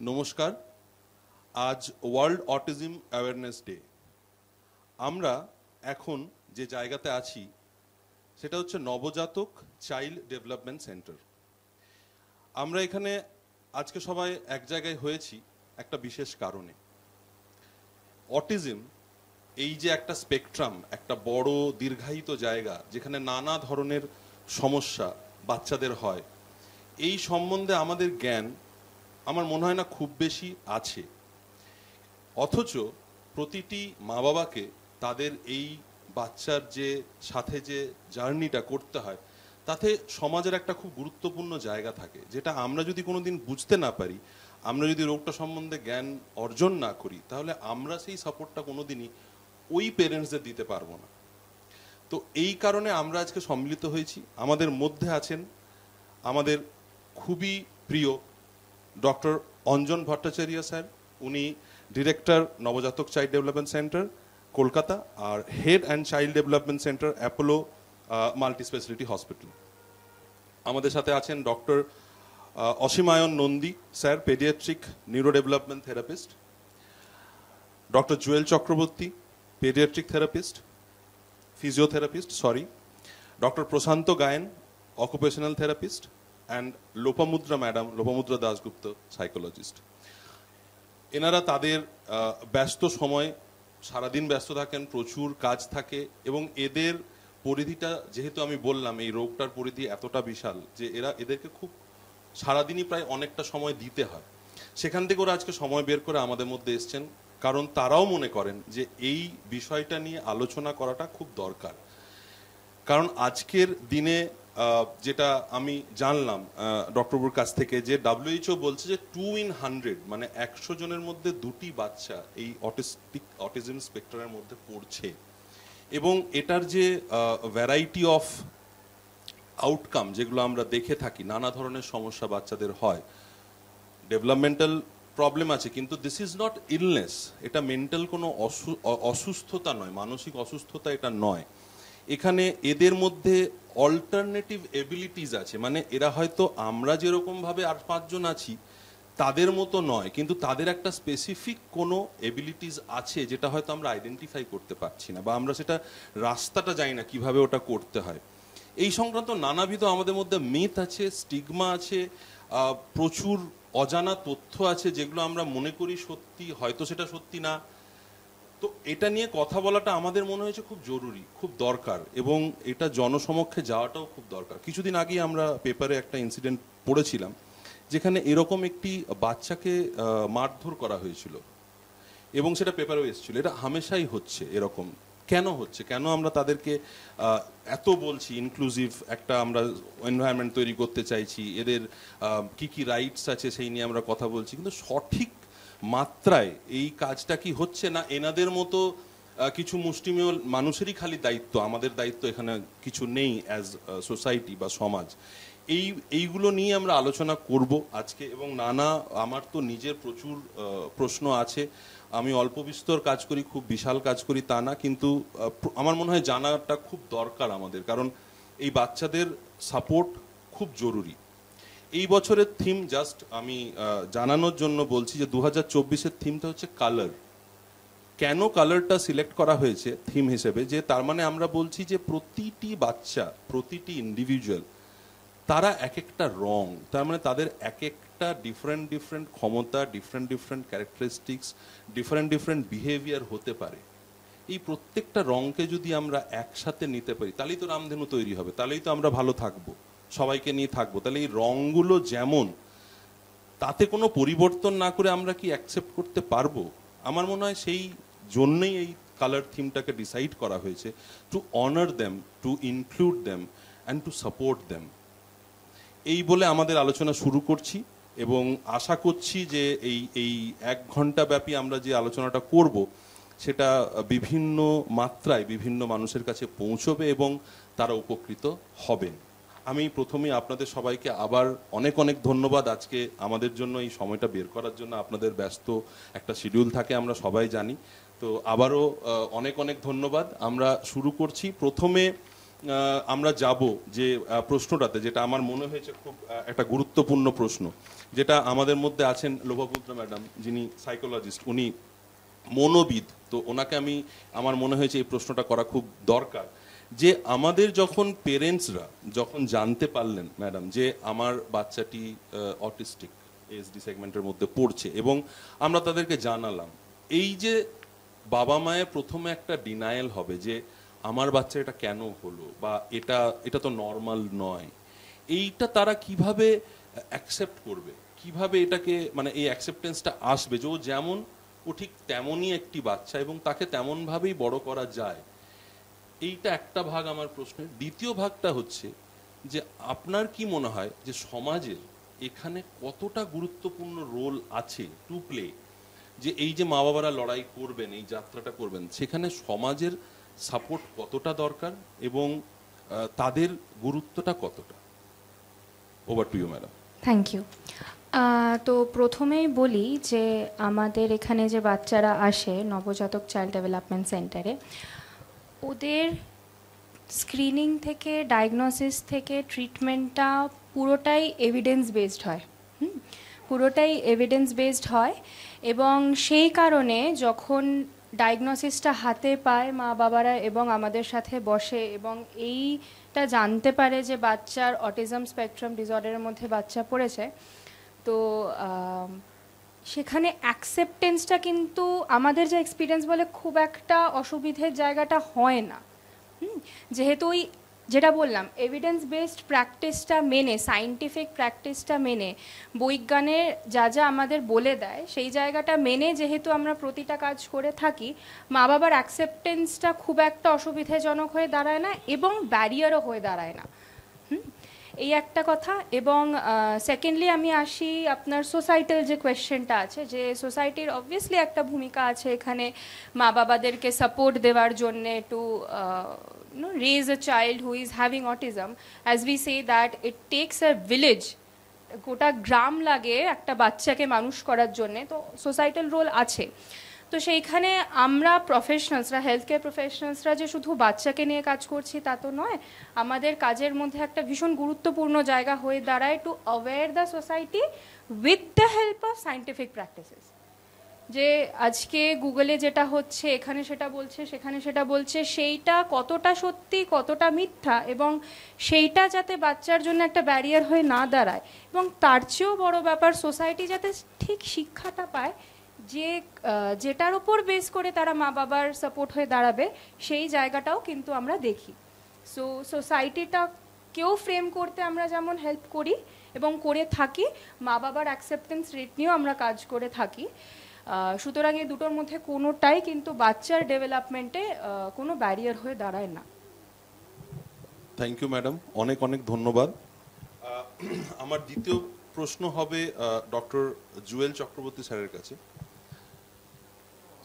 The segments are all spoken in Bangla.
নমস্কার। আজ ওয়ার্ল্ড অটিজম অ্যাওয়ারনেস ডে। আমরা এখন যে জায়গাতে আছি সেটা হচ্ছে নবজাতক চাইল্ড ডেভেলপমেন্ট সেন্টার। আমরা এখানে আজকে সবাই এক জায়গায় হয়েছি একটা বিশেষ কারণে। অটিজম এই যে একটা স্পেকট্রাম, একটা বড় দীর্ঘায়িত জায়গা যেখানে নানা ধরনের সমস্যা বাচ্চাদের হয়, এই সম্বন্ধে আমাদের জ্ঞান আমার মনে হয় না খুব বেশি আছে। অথচ প্রতিটি মা বাবাকে তাদের এই বাচ্চার যে সাথে যে জার্নিটা করতে হয় তাতে সমাজের একটা খুব গুরুত্বপূর্ণ জায়গা থাকে, যেটা আমরা যদি কোনোদিন বুঝতে না পারি, আমরা যদি রোগটা সম্বন্ধে জ্ঞান অর্জন না করি, তাহলে আমরা সেই সাপোর্টটা কোনোদিনই ওই পেরেন্টসদের দিতে পারবো না। তো এই কারণে আমরা আজকে সম্মিলিত হয়েছি। আমাদের মধ্যে আছেন আমাদের খুবই প্রিয় ডক্টর অঞ্জন ভট্টাচার্য স্যার। উনি director Nabajatak child development centre Kolkata আর head and child development centre Apollo multi speciality hospital. আমাদের সাথে আছেন doctor Asimayan Nandi sir, paediatric neuro development therapist. Doctor Jewel Chakraborty, paediatric therapist, physiotherapist, doctor Prashanta Gayen, occupational therapist, and Lopamudra madam, Lopamudra Dasgupta, psychologist. এনারা তাদের ব্যস্ত সময় সারাদিন ব্যস্ত থাকেন, প্রচুর কাজ থাকে, এবং এদের পরিধিটা যেহেতু আমি বললাম এই রোগটার পরিধি এতটা বিশাল যে এদেরকে খুব সারাদিনই প্রায় অনেকটা সময় দিতে হয়। সেখান থেকে ওরা আজকে সময় বের করে আমাদের মধ্যে এসছেন, কারণ তারাও মনে করেন যে এই বিষয়টা নিয়ে আলোচনা করাটা খুব দরকার। কারণ আজকের দিনে যেটা আমি জানলাম ডক্টরবাবুর কাছ থেকে, যে WHO বলছে যে 2 in 100, মানে 100 জনের মধ্যে 2টি বাচ্চা এই অটিজম স্পেকট্রামের মধ্যে পড়ছে। এবং এটার যে ভ্যারাইটি অফ আউটকাম যেগুলো আমরা দেখে থাকি, নানা ধরনের সমস্যা বাচ্চাদের হয়, ডেভেলপমেন্টাল প্রবলেম আছে, কিন্তু দিস ইজ নট ইলনেস। এটা মেন্টাল কোনো অসুস্থতা নয়, মানসিক অসুস্থতা এটা নয়। এখানে এদের মধ্যে অল্টারনেটিভ এবিলিটিস আছে, মানে এরা হয়তো আমরা যেরকম ভাবে 8-5 জন আছি তাদের মতো নয়, কিন্তু তাদের একটা স্পেসিফিক কোনো এবিলিটিস আছে যেটা হয়তো আমরা আইডেন্টিফাই করতে পারছি না, বা আমরা সেটা রাস্তাটা জানি না কিভাবে ওটা করতে হয়। এই সংক্রান্ত নানাবিধ আমাদের মধ্যে মিথ আছে, স্টিগমা আছে, প্রচুর অজানা তথ্য আছে যেগুলো আমরা মনে করি সত্যি, হয়তো সেটা সত্যি না। তো এটা নিয়ে কথা বলাটা আমাদের মনে হয়েছে খুব জরুরি, খুব দরকার, এবং এটা জনসমক্ষে যাওয়াটাও খুব দরকার। কিছুদিন আগে আমরা পেপারে একটা ইনসিডেন্ট পড়েছিলাম যেখানে এরকম একটি বাচ্চাকে মারধর করা হয়েছিল, এবং সেটা পেপারেও এসেছিল। এটা হামেশাই হচ্ছে এরকম। কেন হচ্ছে, কেন আমরা তাদেরকে এত বলছি ইনক্লুসিভ একটা আমরা এনভায়রনমেন্ট তৈরি করতে চাইছি, এদের কি কি রাইটস আছে সেই নিয়ে আমরা কথা বলছি, কিন্তু সঠিক মাত্রায় এই কাজটা কি হচ্ছে না এনাদের মতো কিছু মুষ্টিমেয় মানুষেরই খালি দায়িত্ব, আমাদের দায়িত্ব এখানে কিছু নেই অ্যাজ সোসাইটি বা সমাজ। এইগুলো নিয়ে আমরা আলোচনা করব আজকে। এবং আমার তো নিজের প্রচুর প্রশ্ন আছে। আমি অল্প বিস্তর কাজ করি, খুব বিশাল কাজ করি তা না, কিন্তু আমার মনে হয় জানাটা খুব দরকার আমাদের, কারণ এই বাচ্চাদের সাপোর্ট খুব জরুরি। এই বছরের থিম জাস্ট আমি জানানোর জন্য বলছি যে 2024-এর থিমটা হচ্ছে কালার। কেন কালারটা সিলেক্ট করা হয়েছে থিম হিসেবে, যে তার মানে আমরা বলছি যে প্রতিটি বাচ্চা, প্রতিটি ইন্ডিভিজুয়াল, তারা এক একটা রং, তার মানে তাদের এক একটা ডিফারেন্ট ক্ষমতা, ডিফারেন্ট ক্যারেক্টারিস্টিক্স, ডিফারেন্ট বিহেভিয়ার হতে পারে। এই প্রত্যেকটা রংকে যদি আমরা একসাথে নিতে পারি তাহলেই তো রামধেনু তৈরি হবে, তাহলেই তো আমরা ভালো থাকবো, সবাইকে নিয়ে থাকবো। তাহলে এই রংগুলো যেমন, তাতে কোনো পরিবর্তন না করে আমরা কি অ্যাকসেপ্ট করতে পারবো? আমার মনে হয় সেই জন্যই এই কালার থিমটাকে ডিসাইড করা হয়েছে, two honour them, two include them and to support them. এই বলে আমাদের আলোচনা শুরু করছি, এবং আশা করছি যে এই 1 ঘন্টা ব্যাপী আমরা যে আলোচনাটা করব সেটা বিভিন্ন মাত্রায় বিভিন্ন মানুষের কাছে পৌঁছবে এবং তারা উপকৃত হবেন। আমি প্রথমেই আপনাদের সবাইকে আবার অনেক ধন্যবাদ আজকে আমাদের জন্য এই সময়টা বের করার জন্য। আপনাদের ব্যস্ত একটা শিডিউল থাকে, আমরা সবাই জানি। তো আবারও অনেক ধন্যবাদ। আমরা শুরু করছি। প্রথমে আমরা যাব যে প্রশ্নটাতে, যেটা আমার মনে হয়েছে খুব একটা গুরুত্বপূর্ণ প্রশ্ন, যেটা আমাদের মধ্যে আছেন লোভাপুত্র ম্যাডাম, যিনি সাইকোলজিস্ট, উনি মনোবিদ, তো ওনাকে আমি আমার মনে হয়েছে এই প্রশ্নটা করা খুব দরকার, যে আমাদের যখন পেরেন্টসরা যখন জানতে পারলেন ম্যাডাম যে আমার বাচ্চাটি অটিস্টিক এসডি সেগমেন্টের মধ্যে পড়ছে এবং আমরা তাদেরকে জানালাম, এই যে বাবা মায়ের প্রথমে একটা ডিনায়াল হবে যে আমার বাচ্চা এটা কেন হলো, বা এটা তো নর্মাল নয়, এইটা তারা কিভাবে অ্যাকসেপ্ট করবে, কিভাবে এটাকে মানে এই অ্যাকসেপ্টেন্সটা আসবে যে ও যেমন ও ঠিক তেমনই একটি বাচ্চা এবং তাকে তেমনভাবেই বড় করা যায়, এইটা একটা ভাগ আমার প্রশ্নের। দ্বিতীয় ভাগটা হচ্ছে যে আপনার কি মনে হয় যে সমাজের এখানে কতটা গুরুত্বপূর্ণ রোল আছে টু প্লে, যে এই যে মা বাবারা লড়াই করবেন, এই যাত্রাটা করবেন, সেখানে সমাজের সাপোর্ট কতটা দরকার এবং তাদের গুরুত্বটা কতটা? Over to you madam. Thank you. তো প্রথমেই বলি যে আমাদের এখানে যে বাচ্চারা আসে নবজাতক চাইল্ড ডেভেলপমেন্ট সেন্টারে, ওদের স্ক্রিনিং থেকে ডায়াগনোসিস থেকে ট্রিটমেন্টটা পুরোটাই এভিডেন্স বেসড হয়, পুরোটাই এভিডেন্স বেসড হয়। এবং সেই কারণে যখন ডায়াগনোসিসটা হাতে পায় মা বাবারা এবং আমাদের সাথে বসে এবং এইটা জানতে পারে যে বাচ্চার অটিজম স্পেকট্রাম ডিসঅর্ডারের মধ্যে বাচ্চা পড়েছে, তো সেখানে অ্যাকসেপ্টেন্সটা কিন্তু আমাদের যে এক্সপিরিয়েন্স বলে খুব একটা অসুবিধের জায়গাটা হয় না, যেহেতু ওই যেটা বললাম এভিডেন্স বেসড প্র্যাকটিসটা মেনে, সায়েন্টিফিক প্র্যাকটিসটা মেনে, বৈজ্ঞানের যা যা আমাদের বলে দেয় সেই জায়গাটা মেনে যেহেতু আমরা প্রতিটা কাজ করে থাকি, মা বাবার অ্যাকসেপ্টেন্সটা খুব একটা অসুবিধাজনক হয়ে দাঁড়ায় না এবং ব্যারিয়ারও হয়ে দাঁড়ায় না। এই একটা কথা। এবং সেকেন্ডলি আমি আসি আপনার সোসাইটাল যে কোয়েশ্চেনটা আছে, যে সোসাইটির অবভিয়াসলি একটা ভূমিকা আছে এখানে মা বাবাদেরকে সাপোর্ট দেওয়ার জন্যে two raise a child who is having autism. As we say that it takes a village, গোটা গ্রাম লাগে একটা বাচ্চাকে মানুষ করার জন্যে, তো সোসাইটাল রোল আছে। তো সেইখানে আমরা প্রফেশনালসরা, হেলথ কেয়ার প্রফেশনালসরা যে শুধু বাচ্চাকে নিয়ে কাজ করছি তা তো নয়, আমাদের কাজের মধ্যে একটা ভীষণ গুরুত্বপূর্ণ জায়গা হয়ে দাঁড়ায় to aware the society with the help of scientific practices. যে আজকে গুগলে যেটা হচ্ছে, এখানে সেটা বলছে, সেখানে সেটা বলছে, সেইটা কতটা সত্যি কতটা মিথ্যা, এবং সেইটা যাতে বাচ্চার জন্য একটা ব্যারিয়ার হয়ে না দাঁড়ায়, এবং তার চেয়েও বড় ব্যাপার সোসাইটি যাতে ঠিক শিক্ষাটা পায় যে যেটার উপর বেস করে তারা মা বাবার সাপোর্ট হয়ে দাঁড়াবে, সেই জায়গাটাও কিন্তু আমরা দেখি। সো সোসাইটিটাকেও ফ্রেম করতে আমরা যেমন হেল্প করি এবং করে থাকি, মা বাবার অ্যাকসেপ্টেন্স রেট নিয়েও আমরা কাজ করে থাকি। সুতরাং এই দুটোর মধ্যে কোনোটাই কিন্তু বাচ্চার ডেভেলপমেন্টে কোনো ব্যারিয়ার হয়ে দাঁড়ায় না। থ্যাংক ইউ ম্যাডাম, অনেক অনেক ধন্যবাদ। আমার দ্বিতীয় প্রশ্ন হবে ডক্টর জুয়েল চক্রবর্তী স্যারের কাছে।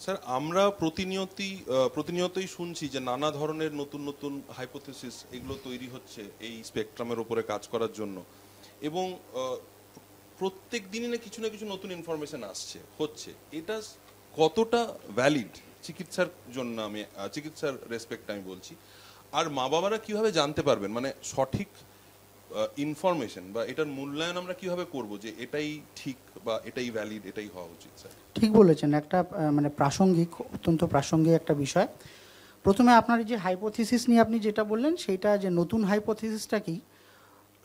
স্যার, আমরা প্রতিনিয়তই শুনছি যে নানা ধরনের নতুন নতুন হাইপোথিসিস এগুলো তৈরি হচ্ছে এই স্পেকট্রামের উপরে কাজ করার জন্য, এবং প্রত্যেক দিনই না কিছু নতুন ইনফরমেশন হচ্ছে। এটা কতটা ভ্যালিড চিকিৎসার জন্য, আমি চিকিৎসার রেসপেক্ট আমি বলছি, আর মা বাবারা কিভাবে জানতে পারবেন মানে সঠিক ইনফরমেশন বা এটার মূল্যায়ন আমরা কিভাবে করব যে এটাই ঠিক বা এটাই ভ্যালিড, এটাই হওয়া উচিত? স্যার ঠিক বলেছেন, একটা মানে প্রাসঙ্গিক, অত্যন্ত প্রাসঙ্গিক একটা বিষয়। প্রথমে আপনার যে হাইপোথিসিস নিয়ে আপনি যেটা বললেন, সেইটা যে নতুন হাইপোথিসিসটা কি,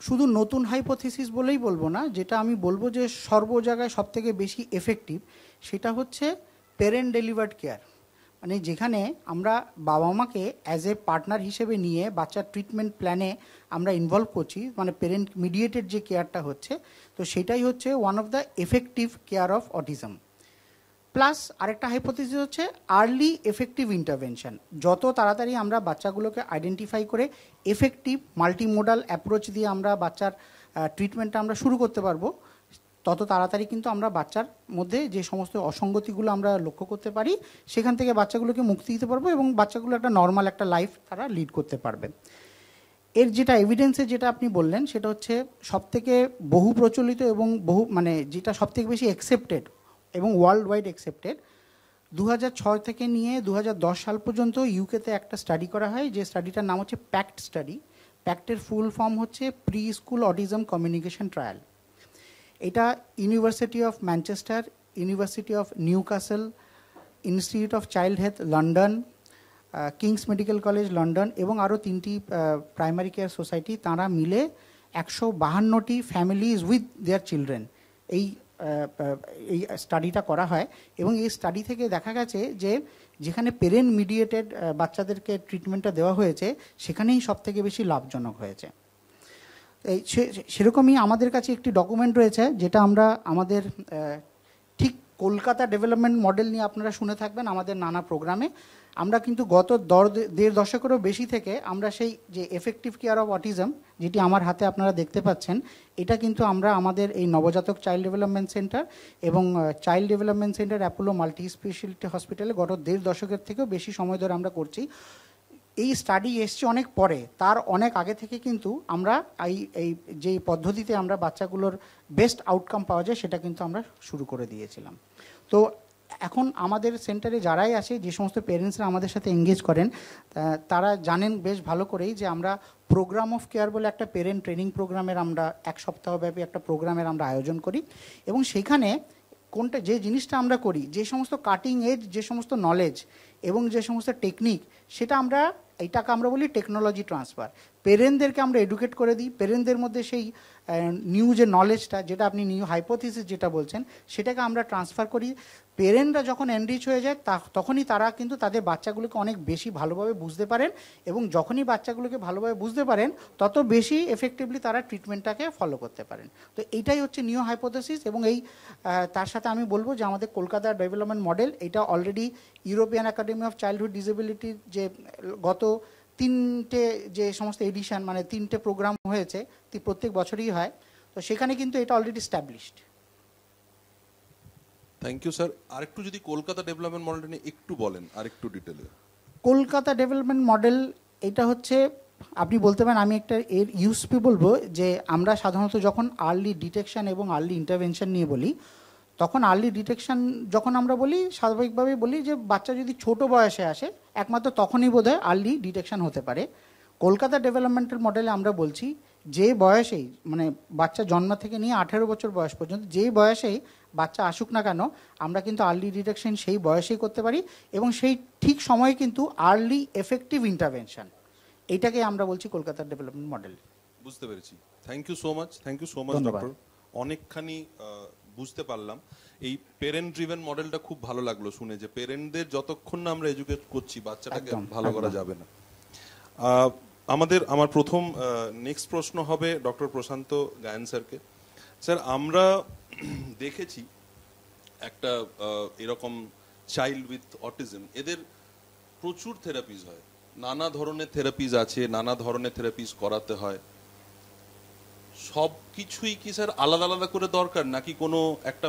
শুধু নতুন হাইপোথিসিস বলেই বলবো না, যেটা আমি বলবো যে সর্ব জায়গায় সবথেকে বেশি এফেক্টিভ, সেটা হচ্ছে প্যারেন্ট ডেলিভার্ড কেয়ার। মানে যেখানে আমরা বাবা মাকে অ্যাজ এ পার্টনার হিসেবে নিয়ে বাচ্চার ট্রিটমেন্ট প্ল্যানে আমরা ইনভলভ করছি, মানে প্যারেন্ট মিডিয়েটেড যে কেয়ারটা হচ্ছে, তো সেটাই হচ্ছে one of the effective care of autism. Plus আরেকটা হাইপোথিসিস হচ্ছে আর্লি এফেক্টিভ ইন্টারভেনশন। যত তাড়াতাড়ি আমরা বাচ্চাগুলোকে আইডেন্টিফাই করে এফেক্টিভ মাল্টিমোডাল অ্যাপ্রোচ দিয়ে আমরা বাচ্চার ট্রিটমেন্টটা আমরা শুরু করতে পারবো, তত তাড়াতাড়ি কিন্তু আমরা বাচ্চার মধ্যে যে সমস্ত অসঙ্গতিগুলো আমরা লক্ষ্য করতে পারি সেখান থেকে বাচ্চাগুলোকে মুক্তি দিতে পারবো এবং বাচ্চাগুলো একটা নর্মাল একটা লাইফ তারা লিড করতে পারবে। এর যেটা এভিডেন্সে যেটা আপনি বললেন, সেটা হচ্ছে সবথেকে বহু প্রচলিত এবং মানে যেটা সবথেকে বেশি অ্যাকসেপ্টেড এবং ওয়ার্ল্ড ওয়াইড অ্যাকসেপ্টেড, 2006 থেকে নিয়ে 2010 সাল পর্যন্ত ইউকেতে একটা স্টাডি করা হয়, যে স্টাডিটার নাম হচ্ছে প্যাক্ট স্টাডি। প্যাক্টের ফুল ফর্ম হচ্ছে pre school autism communication trial. এটা university of Manchester, university of Newcastle, institute of child health London, King's medical college London এবং আরও 3টি প্রাইমারি কেয়ার সোসাইটি, তারা মিলে 152টি ফ্যামিলিজ উইথ দেয়ার চিলড্রেন এই স্টাডিটা করা হয়। এবং এই স্টাডি থেকে দেখা গেছে যে যেখানে পেরেন্ট মিডিয়েটেড বাচ্চাদেরকে ট্রিটমেন্টটা দেওয়া হয়েছে সেখানেই সবথেকে বেশি লাভজনক হয়েছে। এই সেরকমই আমাদের কাছে একটি ডকুমেন্ট রয়েছে যেটা আমরা আমাদের ঠিক কলকাতা ডেভেলপমেন্ট মডেল নিয়ে আপনারা শুনে থাকবেন আমাদের নানা প্রোগ্রামে। আমরা কিন্তু গত 1.5 দশকেরও বেশি থেকে আমরা সেই যে এফেক্টিভ কেয়ার অফ অটিজম, যেটি আমার হাতে আপনারা দেখতে পাচ্ছেন, এটা কিন্তু আমরা আমাদের এই নবজাতক চাইল্ড ডেভেলপমেন্ট সেন্টার এবং child development centre Apollo multi speciality হসপিটালে গত 1.5 দশকের থেকেও বেশি সময় ধরে আমরা করছি। এই স্টাডি এসছে অনেক পরে, তার অনেক আগে থেকে কিন্তু আমরা এই যে পদ্ধতিতে আমরা বাচ্চাগুলোর বেস্ট আউটকাম পাওয়া যায় সেটা কিন্তু আমরা শুরু করে দিয়েছিলাম। তো এখন আমাদের সেন্টারে যারাই আসে, যে সমস্ত পেরেন্টসরা আমাদের সাথে এঙ্গেজ করেন, তারা জানেন বেশ ভালো করেই যে আমরা প্রোগ্রাম অফ কেয়ার বলে একটা পেরেন্ট ট্রেনিং প্রোগ্রামের আমরা 1 সপ্তাহব্যাপী একটা প্রোগ্রামের আমরা আয়োজন করি। এবং সেখানে কোনটা যে জিনিসটা আমরা করি, যে সমস্ত কাটিং এজ যে সমস্ত নলেজ এবং যে সমস্ত টেকনিক, সেটা আমরা এইটাকে আমরা বলি টেকনোলজি ট্রান্সফার। পেরেন্টদেরকে আমরা এডুকেট করে দিই, পেরেন্টদের মধ্যে সেই নিউ যে নলেজটা, যেটা আপনি নিউ হাইপোথিসিস যেটা বলছেন, সেটাকে আমরা ট্রান্সফার করি। পেরেন্টরা যখন এনরিচ হয়ে যায় তখনই তারা কিন্তু তাদের বাচ্চাগুলোকে অনেক বেশি ভালোভাবে বুঝতে পারেন, এবং যখনই বাচ্চাগুলোকে ভালোভাবে বুঝতে পারেন তত বেশি এফেক্টিভলি তারা ট্রিটমেন্টটাকে ফলো করতে পারেন। তো এইটাই হচ্ছে নিউ হাইপোথিসিস। এবং এই তার সাথে আমি বলবো যে আমাদের কলকাতা ডেভেলপমেন্ট মডেল, এটা already European academy of childhood ডিসেবিলিটির যে গত 3টে যে সমস্ত এডিশন, মানে 3টে প্রোগ্রাম হয়েছে, প্রত্যেক বছরই হয়, তো সেখানে কিন্তু এটা already established. Thank you sir. আরেকটু যদি কলকাতা ডেভেলপমেন্ট মডেলটা নিয়ে একটু বলেন, আরেকটু ডিটেলে। কলকাতা ডেভেলপমেন্ট মডেল এটা হচ্ছে, আপনি বলতে পারেন, আমি একটা এর ইউএসপি বলবো যে আমরা সাধারণত যখন আর্লি ডিটেকশন এবং আর্লি ইন্টারভেনশন নিয়ে বলি, তখন আর্লি ডিটেকশন যখন আমরা বলি, স্বাভাবিকভাবেই বলি যে বাচ্চা যদি ছোট বয়সে আসে একমাত্র তখনই বোধহয় আর্লি ডিটেকশন হতে পারে। কলকাতা ডেভেলপমেন্টাল মডেলে আমরা বলছি যে বয়সেই, মানে বাচ্চা জন্ম থেকে নিয়ে 18 বছর বয়স পর্যন্ত যে বয়সেই বাচ্চা আসুক না কেন, আমরা কিন্তু আর্লি ডিটেকশন সেই বয়সেই করতে পারি, এবং সেই ঠিক সময়ে কিন্তু আর্লি এফেক্টিভ ইন্টারভেনশন, এইটাকে আমরা বলছি কলকাতার ডেভেলপমেন্ট মডেল। বুঝতে পেরেছি। Thank you so much, thank you so much doctor. অনেকখানি বুঝতে পারলাম। এই পেরেন্ট ড্রিভেন মডেলটা খুব ভালো লাগলো শুনে, যে পেরেন্টদের যতক্ষণ না আমরা এডুকেট করছি বাচ্চাটাকে ভালো করা যাবে না। আমার প্রথম নেক্সট প্রশ্ন হবে ডক্টর প্রশান্ত গায়েন স্যারকে। স্যার, আমরা দেখেছি একটা এরকম চাইল্ড উইথ অটিজম, এদের প্রচুর থেরাপিজ হয়, নানা ধরনের থেরাপিজ আছে, নানা ধরনের থেরাপিজ করাতে হয়। সব কিছুই কি স্যার আলাদা আলাদা করে দরকার, নাকি কোনো একটা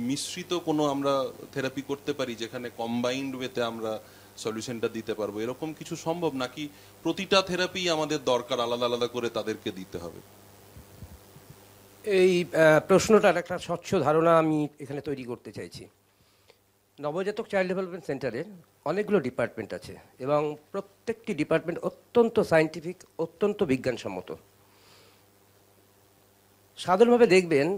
মিশ্রিত কোনো আমরা থেরাপি করতে পারি যেখানে কম্বাইন্ড ওয়েতে আমরা সলিউশনটা দিতে পারবো? এরকম কিছু সম্ভব, নাকি প্রতিটা থেরাপি আমাদের দরকার, আলাদা আলাদা করে তাদেরকে দিতে হবে? এই প্রশ্নটার একটা স্বচ্ছ ধারণা আমি এখানে তৈরি করতে চাইছি। নবজাতক চাইল্ড ডেভেলপমেন্ট সেন্টারের অনেকগুলো ডিপার্টমেন্ট আছে, এবং প্রত্যেকটি ডিপার্টমেন্ট অত্যন্ত সায়েন্টিফিক, অত্যন্ত বিজ্ঞানসম্মত। সাধারণভাবে দেখবেন,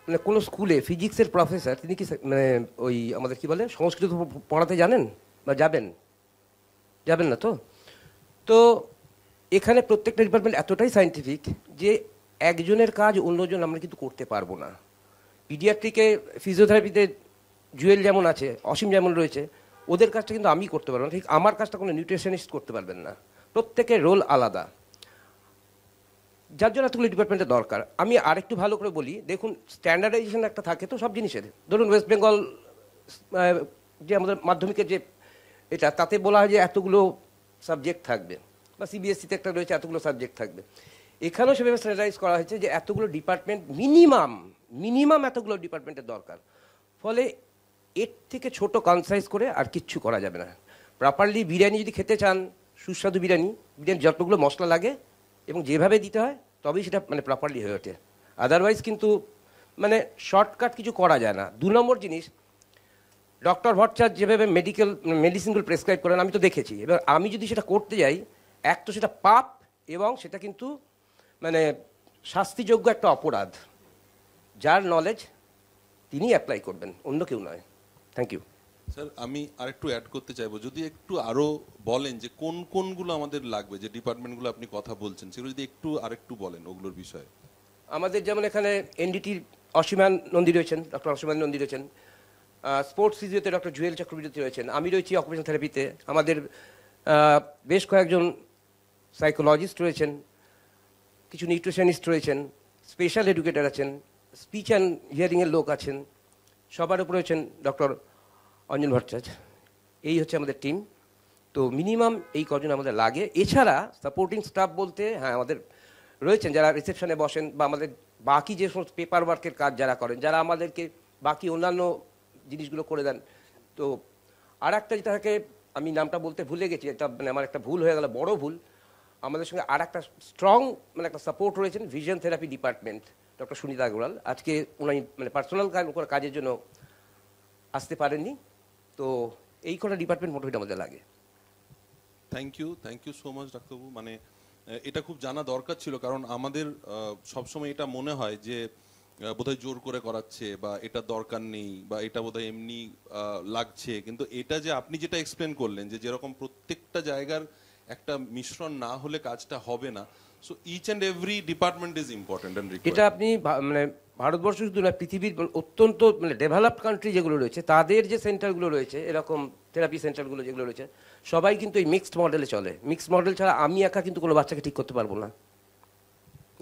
মানে কোনো স্কুলে ফিজিক্সের প্রফেসর, তিনি কি মানে ওই আমাদের কি বলে সংস্কৃত পড়াতে জানেন বা যাবেন না তো? তো এখানে প্রত্যেকটা ডিপার্টমেন্ট এতটাই সায়েন্টিফিক যে একজনের কাজ অন্যজন আমরা কিন্তু করতে পারবো না। পিডিয়াট্রিকে ফিজিওথেরাপিতে জুয়েল যেমন আছে, অসীম যেমন রয়েছে, ওদের কাজটা কিন্তু আমি করতে পারবো না, ঠিক আমার কাজটা কোনো নিউট্রিশনিস্ট করতে পারবেন না। প্রত্যেকের রোল আলাদা, যার জন্য এতগুলো ডিপার্টমেন্টের দরকার। আমি আরেকটু ভালো করে বলি, দেখুন স্ট্যান্ডার্ডাইজেশন একটা থাকে তো সব জিনিসের। ধরুন ওয়েস্ট বেঙ্গল যে আমাদের মাধ্যমিকের যে এটা, তাতে বলা হয় যে এতগুলো সাবজেক্ট থাকবে, বা সিবিএসসিতে একটা রয়েছে এতগুলো সাবজেক্ট থাকবে। এখানেও সেভাবে স্ট্যান্ডার্ডাইজ করা হয়েছে যে এতগুলো ডিপার্টমেন্ট, মিনিমাম এতগুলো ডিপার্টমেন্টের দরকার। ফলে এর থেকে ছোট কনসাইজ করে আর কিচ্ছু করা যাবে না। প্রপারলি বিরিয়ানি যদি খেতে চান, সুস্বাদু বিরিয়ানি যতগুলো মশলা লাগে এবং যেভাবে দিতে হয়, তবেই সেটা মানে প্রপারলি হয়ে ওঠে। আদারওয়াইজ কিন্তু মানে শর্টকাট কিছু করা যায় না। 2 নম্বর জিনিস, ডক্টর ভট্টাচার্য যেভাবে মেডিসিনগুলো প্রেসক্রাইব করেন আমি তো দেখেছি। এবার আমি যদি সেটা করতে যাই, এক তো সেটা পাপ, এবং সেটা কিন্তু মানে শাস্তিযোগ্য একটা অপরাধ। যার নলেজ তিনি অ্যাপ্লাই করবেন, অন্য কেউ নয়। Thank you. স্যার আমি আরেকটু অ্যাড করতে চাইবো, যদি একটু আরো বলেন যে কোন কোনগুলো আমাদের লাগবে, যে ডিপার্টমেন্টগুলো আপনি কথা বলছেন সেগুলো যদি একটু আরেকটু বলেন ওগুলোর বিষয়ে। আমাদের যেমন এখানে এনডিটির অসীমান নন্দী রয়েছেন, ডক্টর অসীমান নন্দী রয়েছেন, স্পোর্টস ফিজিওতে ডক্টর জুয়েল চক্রবর্তী রয়েছেন, আমি রয়েছি অকুপেশন থেরাপিতে, আমাদের বেশ কয়েকজন সাইকোলজিস্ট রয়েছেন, কিছু নিউট্রিশনিস্ট রয়েছেন, স্পেশাল এডুকেটর আছেন, স্পিচ অ্যান্ড হিয়ারিংয়ের লোক আছেন, সবার উপরে রয়েছেন ডক্টর অঞ্জন ভট্টাচার্য। এই হচ্ছে আমাদের টিম। তো মিনিমাম এই কজন আমাদের লাগে। এছাড়া সাপোর্টিং স্টাফ বলতে হ্যাঁ আমাদের রয়েছেন যারা রিসেপশনে বসেন, বা আমাদের বাকি যে সমস্ত পেপার ওয়ার্কের কাজ যারা করেন, যারা আমাদেরকে বাকি অন্যান্য জিনিসগুলো করে দেন। তো আর একটা যেটা থাকে, আমি নামটা বলতে ভুলে গেছি, এটা মানে আমার একটা ভুল হয়ে গেল, বড় ভুল। আমাদের সঙ্গে আর একটা স্ট্রং মানে একটা সাপোর্ট রয়েছেন vision therapy department, doctor Sunita Agarwal. আজকে উনি মানে পার্সোনাল কাজের জন্য আসতে পারেননি। তো এই কটা ডিপার্টমেন্ট মোটামুটি আমাদের লাগে। থ্যাংক ইউ সো মাচ ডাক্তারবাবু। মানে এটা খুব জানা দরকার ছিল, কারণ আমাদের সবসময় এটা মনে হয় যে বোধহয় জোর করে করাচ্ছে, বা এটা দরকার নেই, বা এটা বোধহয় এমনি লাগছে। কিন্তু এটা যে আপনি যেটা এক্সপ্লেন করলেন, যে যেরকম প্রত্যেকটা জায়গার একটা মিশ্রণ না হলে কাজটা হবে না। So each and every department is important and required. এটা আপনি মানে ভারতবর্ষ শুধু না, পৃথিবীর অত্যন্ত মানে ডেভেলপড কান্ট্রি যেগুলো রয়েছে তাদের যে সেন্টারগুলো রয়েছে, এরকম থেরাপি সেন্টারগুলো যেগুলো রয়েছে, সবাই কিন্তু এই মিক্সড মডেলে চলে। মিক্সড মডেল ছাড়া আমি একা কিন্তু কোনো বাচ্চাকে ঠিক করতে পারবো না,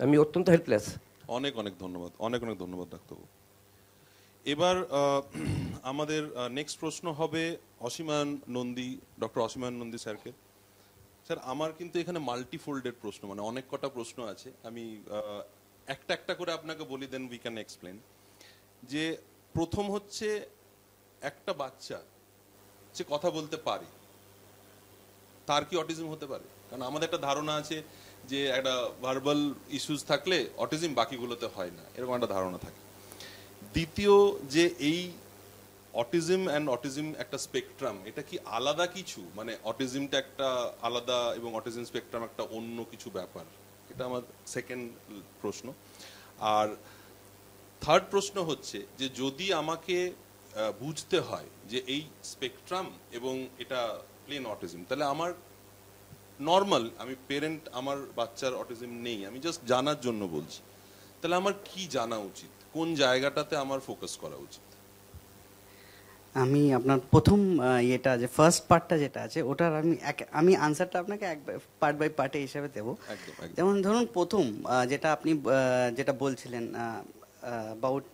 আমি অত্যন্ত হেল্পলেস। অনেক অনেক ধন্যবাদ, অনেক অনেক ধন্যবাদ ডাক্তারবাবু। এবার আমাদের নেক্সট প্রশ্ন হবে অসীমান নন্দী, ডক্টর অসীমান নন্দী স্যারকে। স্যার আমার কিন্তু এখানে মাল্টিফোল্ডেড প্রশ্ন, মানে অনেক কটা প্রশ্ন আছে। আমি একটা একটা করে আপনাকে বলি, দেন উই ক্যান এক্সপ্লেন। যে প্রথম হচ্ছে, একটা বাচ্চা যে কথা বলতে পারে তার কি অটিজম হতে পারে? কারণ আমাদের একটা ধারণা আছে যে একটা ভার্বাল ইস্যুস থাকলে অটিজম, বাকিগুলোতে হয় না, এরকম একটা ধারণা থাকে। দ্বিতীয়, যে এই অটিজম অ্যান্ড অটিজম একটা স্পেকট্রাম, এটা কি আলাদা কিছু? মানে অটিজমটা একটা আলাদা এবং অটিজম স্পেকট্রাম একটা অন্য কিছু ব্যাপার? এটা আমার সেকেন্ড প্রশ্ন। আর থার্ড প্রশ্ন হচ্ছে যে যদি আমাকে বুঝতে হয় যে এই স্পেকট্রাম এবং এটা প্লেন অটিজম, তাহলে আমার নর্মাল, আমি পেরেন্ট, আমার বাচ্চার অটিজম নেই, আমি জাস্ট জানার জন্য বলছি, তাহলে আমার কি জানা উচিত? কোন জায়গাটাতে আমার ফোকাস করা উচিত? আমি আপনার প্রথম ইয়েটা যে ফার্স্ট পার্টটা যেটা আছে ওটার আমি আনসারটা আপনাকে পার্ট বাই পার্টে হিসাবে দেবো। যেমন ধরুন প্রথম যেটা আপনি যেটা বলছিলেন অ্যাবাউট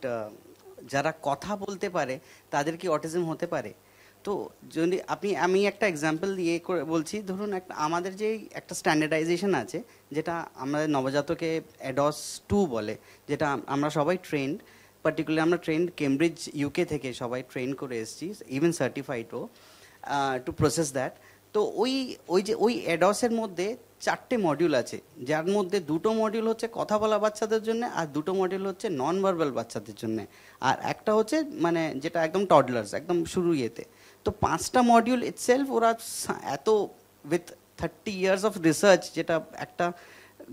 যারা কথা বলতে পারে তাদের কি অটিজম হতে পারে। তো যদি আমি একটা এক্সাম্পল দিয়ে করে বলছি, ধরুন আমাদের যে একটা স্ট্যান্ডার্ডাইজেশন আছে, যেটা আমাদের নবজাতকে অ্যাডস 2 বলে, যেটা আমরা সবাই ট্রেন্ড, পার্টিকুলারলি আমরা ট্রেন্ড কেমব্রিজ ইউকে থেকে সবাই ট্রেন করে এসেছি, ইভেন সার্টিফাইডও টু প্রসেস দ্যাট। তো ওই অ্যাডসের মধ্যে 4টে মডিউল আছে, যার মধ্যে 2টো মডিউল হচ্ছে কথা বলা বাচ্চাদের জন্য, আর 2টো মডিউল হচ্ছে নন ভার্বাল বাচ্চাদের জন্য, আর একটা হচ্ছে মানে যেটা একদম টডলার্স, একদম শুরু ইয়েতে। তো 5টা মডিউল ইটসেলফ ওরা এত উইথ 30 ইয়ার্স অফ রিসার্চ, যেটা একটা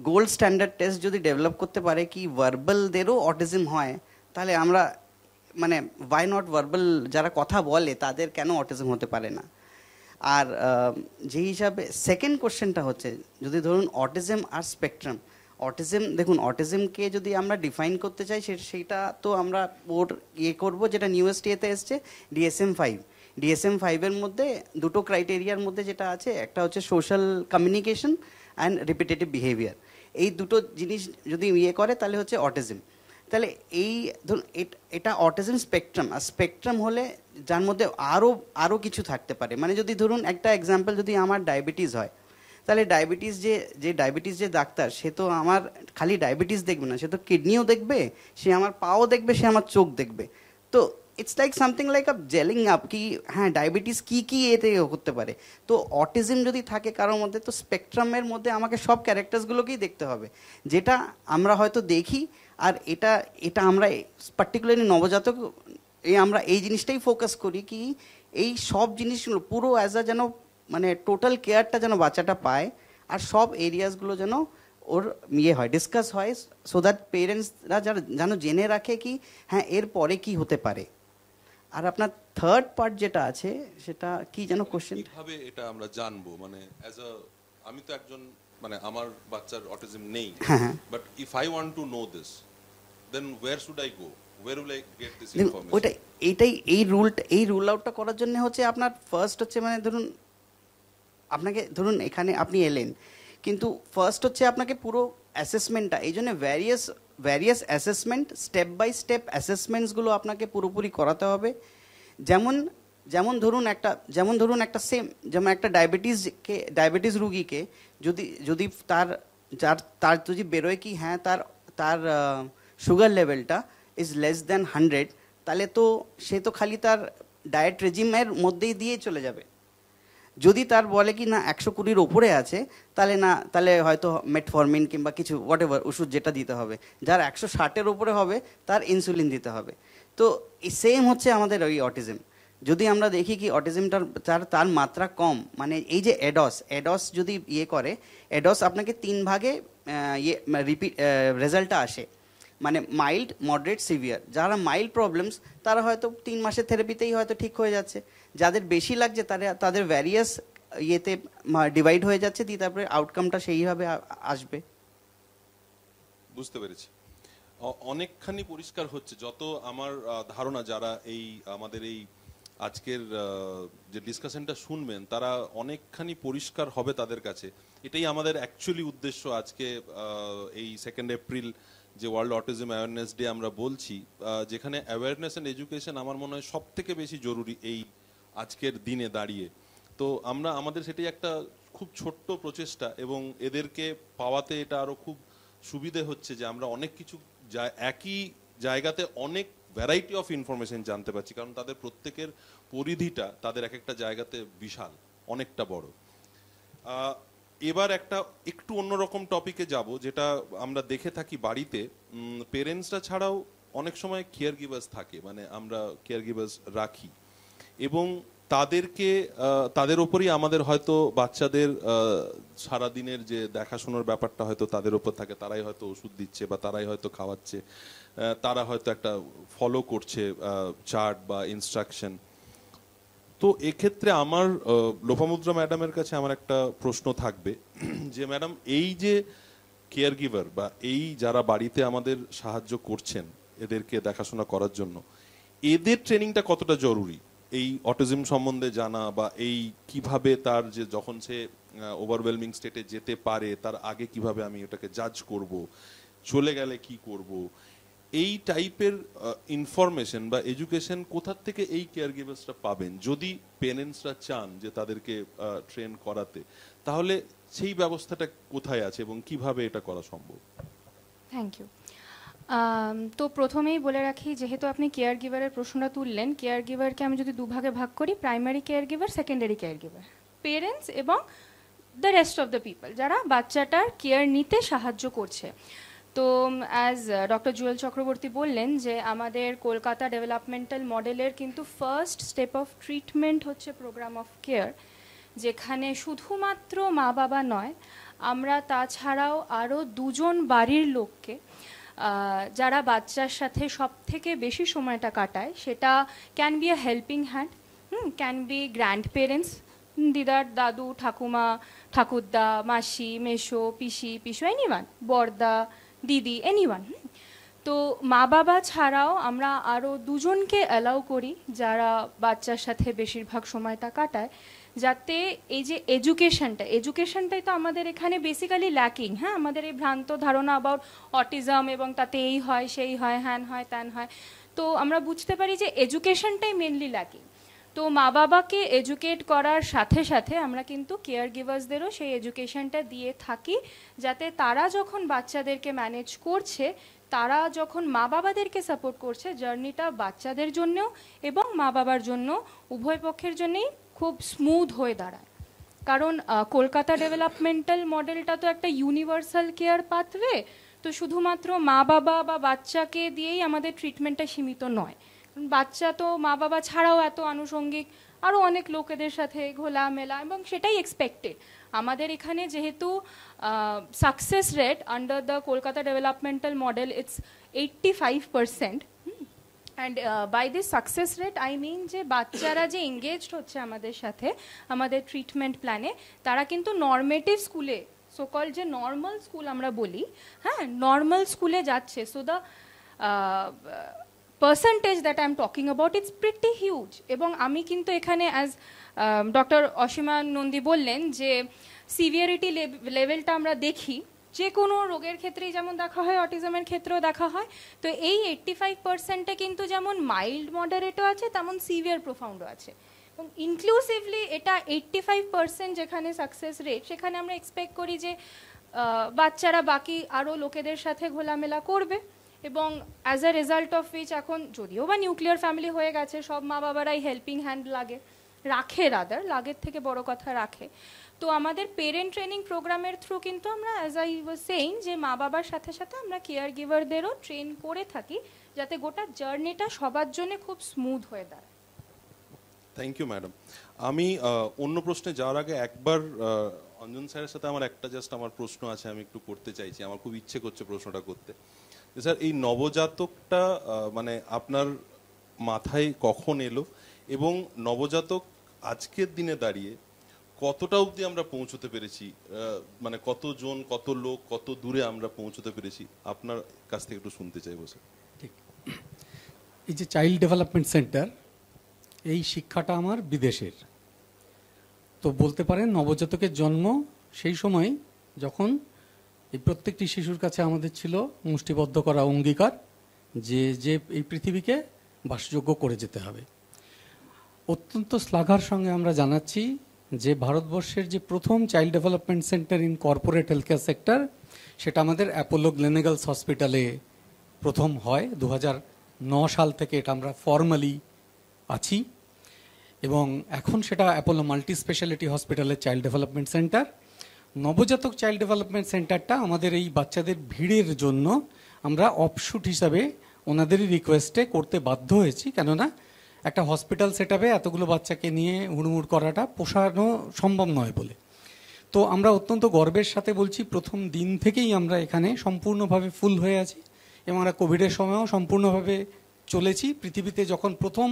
গোল্ড স্ট্যান্ডার্ড টেস্ট যদি ডেভেলপ করতে পারে কি ভার্বালদেরও অটিজম হয়, তাহলে আমরা মানে ওয়াই নট ভার্বাল, যারা কথা বলে তাদের কেন অটিজম হতে পারে না। আর যে হিসাবে সেকেন্ড কোশ্চেনটা হচ্ছে, যদি ধরুন অটিজম আর স্পেকট্রাম, অটিজম দেখুন, অটিজমকে যদি আমরা ডিফাইন করতে চাই সেইটা তো আমরা ওর করবো, যেটা নিউয়েস্ট ইয়েতে এসছে DSM-5। DSM-5-এর মধ্যে 2টো ক্রাইটেরিয়ার মধ্যে যেটা আছে, একটা হচ্ছে social communication and repetitive behaviour. এই 2টো জিনিস যদি করে তাহলে হচ্ছে অটিজম। তাহলে এই ধরুন এটা অটিজম স্পেকট্রাম, আর স্পেকট্রাম হলে যার মধ্যে আরও কিছু থাকতে পারে। মানে যদি ধরুন একটা এক্সাম্পল, যদি আমার ডায়াবেটিস হয়, তাহলে ডায়াবেটিস যে ডাক্তার, সে তো আমার খালি ডায়াবেটিস দেখবে না, সে তো কিডনিও দেখবে, সে আমার পাও দেখবে, সে আমার চোখ দেখবে। তো it's like something like a gelling up কি হ্যাঁ ডায়াবেটিস কি এতে করতে পারে। তো অটিজম যদি থাকে কারোর মধ্যে, তো স্পেকট্রামের মধ্যে আমাকে সব ক্যারেক্টার্সগুলোকেই দেখতে হবে, যেটা আমরা হয়তো দেখি। আর এটা আমরা পার্টিকুলারলি নবজাতক আমরা এই জিনিসটাই ফোকাস করি কি এই সব জিনিসগুলো পুরো অ্যাজ আ যেন মানে টোটাল কেয়ারটা যেন বাচ্চাটা পায়, আর সব এরিয়াসগুলো যেন ও ওর ইয়ে হয়, ডিসকাস হয়, সো দ্যাট পেরেন্টসরা যেন জেনে রাখে কি হ্যাঁ এর পরে কি হতে পারে। আর আপনার থার্ড পার্ট যেটা আছে সেটা কি যেন কোশ্চেন, কিভাবে এটা আমরা জানবো, মানে অ্যাজ আ, আমি তো একজন, মানে আমার বাচ্চার অটিজম নেই, but if I want to know this, then where should I go, where will I get this information? ওইটাই এই রুল আউটটা করার জন্য হচ্ছে আপনার ফার্স্ট হচ্ছে মানে ধরুন আপনাকে, ধরুন এখানে আপনি এলেন, কিন্তু ফার্স্ট হচ্ছে আপনাকে পুরো অ্যাসেসমেন্টটা, এই জন্য various assessment, step by step অ্যাসেসমেন্টসগুলো আপনাকে পুরোপুরি করাতে হবে। যেমন ধরুন একটা যেমন একটা ডায়াবেটিস রুগীকে যদি তার যদি বেরোয় কি হ্যাঁ তার সুগার লেভেলটা ইজ লেস দ্যান 100, তাহলে তো সে তো খালি তার ডায়েট রেজিমের মধ্যেই দিয়ে চলে যাবে। যদি তার বলে কি না 120-র ওপরে আছে, তাহলে হয়তো মেটফরমিন কিংবা কিছু হোয়াটএভার ওষুধ যেটা দিতে হবে। যার 160-এর উপরে হবে তার ইনসুলিন দিতে হবে। তো সেম হচ্ছে আমাদের ওই অটিজম। যদি আমরা দেখি কি অটিজমটার তার মাত্রা কম, মানে এই যে এডস যদি করে, এডস আপনাকে 3 ভাগে রেজাল্টটা আসে, মানে মাইল্ড, মডারেট, সিভিয়ার। যারা মাইল্ড প্রবলেমস তারা হয়তো 3 মাসের থেরাপিতেই হয়তো ঠিক হয়ে যাচ্ছে, যাদের বেশি লাগছে তাদের ভ্যারিয়াস ইয়েতে ডিভাইড হয়ে যাচ্ছে, দিয়ে তারপরে আউটকামটা সেইভাবে আসবে। বুঝতে পেরেছি, অনেকখানি পরিষ্কার হচ্ছে। যত আমার ধারণা যারা এই আমাদের এই আজকের যে ডিসকাশনটা শুনবেন তারা অনেকখানি পরিষ্কার হবে তাদের কাছে। এটাই আমাদের অ্যাকচুয়ালি উদ্দেশ্য আজকে এই 2 এপ্রিল যে ওয়ার্ল্ড অটিজম অ্যাওয়ারনেস ডে আমরা বলছি, যেখানে অ্যাওয়ারনেস অ্যান্ড এডুকেশন আমার মনে হয় সব থেকে বেশি জরুরি এই আজকের দিনে দাঁড়িয়ে। তো আমাদের সেটাই একটা খুব ছোট্ট প্রচেষ্টা, এবং এদেরকে পাওয়াতে এটা আরো খুব সুবিধে হচ্ছে যে আমরা অনেক কিছু একই জায়গাতে অনেক ভ্যারাইটি অফ ইনফরমেশন জানতে পারছি, কারণ তাদের প্রত্যেকের পরিধিটা তাদের এক একটা জায়গাতে বিশাল, অনেকটা বড়। এবার একটু অন্যরকম টপিকে যাব, যেটা আমরা দেখে থাকি বাড়িতে পেরেন্টসরা ছাড়াও অনেক সময় কেয়ার গিভার্স থাকে, মানে আমরা কেয়ার গিভার্স রাখি, এবং তাদের ওপরই আমাদের হয়তো বাচ্চাদের সারাদিনের যে দেখাশোনার ব্যাপারটা হয়তো তাদের ওপর থাকে। তারাই হয়তো ওষুধ দিচ্ছে বা তারাই হয়তো খাওয়াচ্ছে, তারা হয়তো একটা ফলো করছে চার্ট বা ইনস্ট্রাকশন। তো এক্ষেত্রে আমার লোপামুদ্রা ম্যাডামের কাছে আমার একটা প্রশ্ন থাকবে যে ম্যাডাম, এই যে কেয়ার গিভার বা এই যারা বাড়িতে আমাদের সাহায্য করছেন এদেরকে দেখাশোনা করার জন্য, এদের ট্রেনিংটা কতটা জরুরি? এই অটিজম সম্বন্ধে জানা, বা এই কিভাবে তার যে যখন সে ওভারওয়েলমিং স্টেটে যেতে পারে তার আগে কিভাবে আমি ওটাকে জাজ করব, চলে গেলে কি করব, এই টাইপের ইনফরমেশন বা এডুকেশন কোথা থেকে এই কেয়ার গিভার্সরা পাবেন? যদি পেরেন্টসরা চান যে তাদেরকে ট্রেন করাতে, তাহলে সেই ব্যবস্থাটা কোথায় আছে এবং কিভাবে এটা করা সম্ভব? Thank you. তো প্রথমেই বলে রাখি, যেহেতু আপনি কেয়ার গিভারের প্রশ্নটা তুললেন, কেয়ার গিভারকে আমি যদি দুভাগে ভাগ করি, primary care giver, secondary care giver, parents এবং the rest of the people যারা বাচ্চাটার কেয়ার নিতে সাহায্য করছে। তো অ্যাজ ডক্টর জুয়েল চক্রবর্তী বললেন যে আমাদের কলকাতা ডেভেলপমেন্টাল মডেলের কিন্তু ফার্স্ট স্টেপ অফ ট্রিটমেন্ট হচ্ছে প্রোগ্রাম অফ কেয়ার, যেখানে শুধুমাত্র মা বাবা নয়, আমরা তাছাড়াও আরও 2 জন বাড়ির লোককে যারা বাচ্চার সাথে সব থেকে বেশি সময়টা কাটায়, সেটা can be a helping hand, can be grand parents, দিদার দাদু, ঠাকুমা, ঠাকুরদা, মাসি, মেশো, পিসি, এনিওয়ান, বড়দা, দিদি, এনিওয়ান। তো মা বাবা ছাড়াও আমরা আরও 2 জনকে অ্যালাউ করি যারা বাচ্চার সাথে বেশিরভাগ সময়টা কাটায়, যাতে এই যে এডুকেশনটাই তো আমাদের এখানে বেসিক্যালি ল্যাকিং। হ্যাঁ, আমাদের এই ভ্রান্ত ধারণা অ্যাবাউট অটিজম, এবং তাতে এই হয়, সেই হয়, হ্যান হয়, ত্যান হয়। তো আমরা বুঝতে পারি যে এডুকেশনটাই মেনলি ল্যাকিং। তো মা বাবাকে এডুকেট করার সাথে সাথে আমরা কিন্তু কেয়ার গিভার্সদেরও সেই এডুকেশনটা দিয়ে থাকি, যাতে তারা যখন বাচ্চাদেরকে ম্যানেজ করছে, তারা যখন মা বাবাদেরকে সাপোর্ট করছে, জার্নিটা বাচ্চাদের জন্যও এবং মা বাবার জন্য, উভয় পক্ষের জন্যই খুব স্মুথ হয়ে দাঁড়ায়। কারণ কলকাতা ডেভেলপমেন্টাল মডেলটা তো একটা ইউনিভার্সাল কেয়ার পাথওয়ে, তো শুধুমাত্র মা বাবা বা বাচ্চাকে দিয়েই আমাদের ট্রিটমেন্টটা সীমিত নয়। বাচ্চা তো মা বাবা ছাড়াও এত আনুষঙ্গিক আরও অনেক লোকেদের সাথে ঘোলামেলা, এবং সেটাই এক্সপেক্টেড। আমাদের এখানে যেহেতু success rate under the Kolkata developmental model it's 85%, and by this success rate I mean যে বাচ্চারা যে এঙ্গেজড হচ্ছে আমাদের সাথে আমাদের ট্রিটমেন্ট প্ল্যানে, তারা কিন্তু নর্মেটিভ স্কুলে, সোকল যে নর্মাল স্কুল আমরা বলি, হ্যাঁ, নর্মাল স্কুলে যাচ্ছে। So the percentage that I am talking about it's pretty huge. এবং আমি কিন্তু এখানে অ্যাজ ডক্টর অসীমা নন্দী বললেন যে সিভিয়ারিটি লেভেলটা আমরা দেখি যে কোনো রোগের ক্ষেত্রেই যেমন দেখা হয়, অটিজমের ক্ষেত্রেও দেখা হয়। তো এই 85%-এ কিন্তু যেমন মাইল্ড মডারেটও আছে, তেমন সিভিয়ার প্রোফাউন্ডও আছে। এবং ইনক্লুসিভলি এটা 85% যেখানে সাকসেস রেট, সেখানে আমরা এক্সপেক্ট করি যে বাচ্চারা বাকি আরও লোকেদের সাথে ঘোলামেলা করবে, এবং as a result of which এখন যদিও বা নিউক্লিয়ার ফ্যামিলি হয়ে গেছে, সব মা বাবারাই হেল্পিং হ্যান্ড রাখে লাগের থেকে বড় কথা রাখে। তো আমাদের পেরেন্ট ট্রেনিং প্রোগ্রামের থ্রু কিন্তু আমরা, অ্যাজ আই ওয়াজ সেইং, যে মা বাবার সাথে সাথে আমরা কেয়ার গিভারদেরও ট্রেন করে থাকি, যাতে গোটা জার্নিটা সবার জন্য খুব স্মুথ হয়ে দাঁড়ায়। Thank you madam. আমি অন্য প্রশ্নে যাওয়ার আগে একবার অঞ্জন স্যারের সাথে আমার একটা আমার প্রশ্ন আছে, আমি একটু করতে চাইছি, আমার খুব ইচ্ছে করছে প্রশ্নটা করতে। স্যার, এই নবজাতকটা মানে আপনার মাথায় কখন এলো, এবং নবজাতক আজকের দিনে দাঁড়িয়ে কতটা অবধি আমরা পৌঁছতে পেরেছি, মানে কতজন, কত লোক, কত দূরে আমরা পৌঁছতে পেরেছি, আপনার কাছ থেকে একটু শুনতে চাইবো স্যার। ঠিক, এই যে চাইল্ড ডেভেলপমেন্ট সেন্টার, এই শিক্ষাটা আমার বিদেশের। তো বলতে পারেন নবজাতকের জন্ম সেই সময় যখন এই প্রত্যেকটি শিশুর কাছে আমাদের ছিল মুষ্টিবদ্ধ করা অঙ্গীকার যে যে এই পৃথিবীকে বাসযোগ্য করে যেতে হবে। অত্যন্ত শ্লাঘার সঙ্গে আমরা জানাচ্ছি যে ভারতবর্ষের যে প্রথম child development centre in corporate health care sector, সেটা আমাদের অ্যাপোলো গ্লেনেগালস হসপিটালে প্রথম হয়। 2009 সাল থেকে এটা আমরা ফর্মালি আছি, এবং এখন সেটা অ্যাপোলো মাল্টি স্পেশালিটি হসপিটালের চাইল্ড ডেভেলপমেন্ট সেন্টার। নবজাতক চাইল্ড ডেভেলপমেন্ট সেন্টারটা আমাদের এই বাচ্চাদের ভিড়ের জন্য আমরা অফশুট হিসাবে ওনাদেরই রিকোয়েস্টে করতে বাধ্য হয়েছি, কেননা একটা হসপিটাল সেট আপে এতগুলো বাচ্চাকে নিয়ে হুড়মুড় করাটা পোষানো সম্ভব নয় বলে। তো আমরা অত্যন্ত গর্বের সাথে বলছি, প্রথম দিন থেকেই আমরা এখানে সম্পূর্ণভাবে ফুল হয়ে আছি, এবং আমরা কোভিডের সময়ও সম্পূর্ণভাবে চলেছি। পৃথিবীতে যখন প্রথম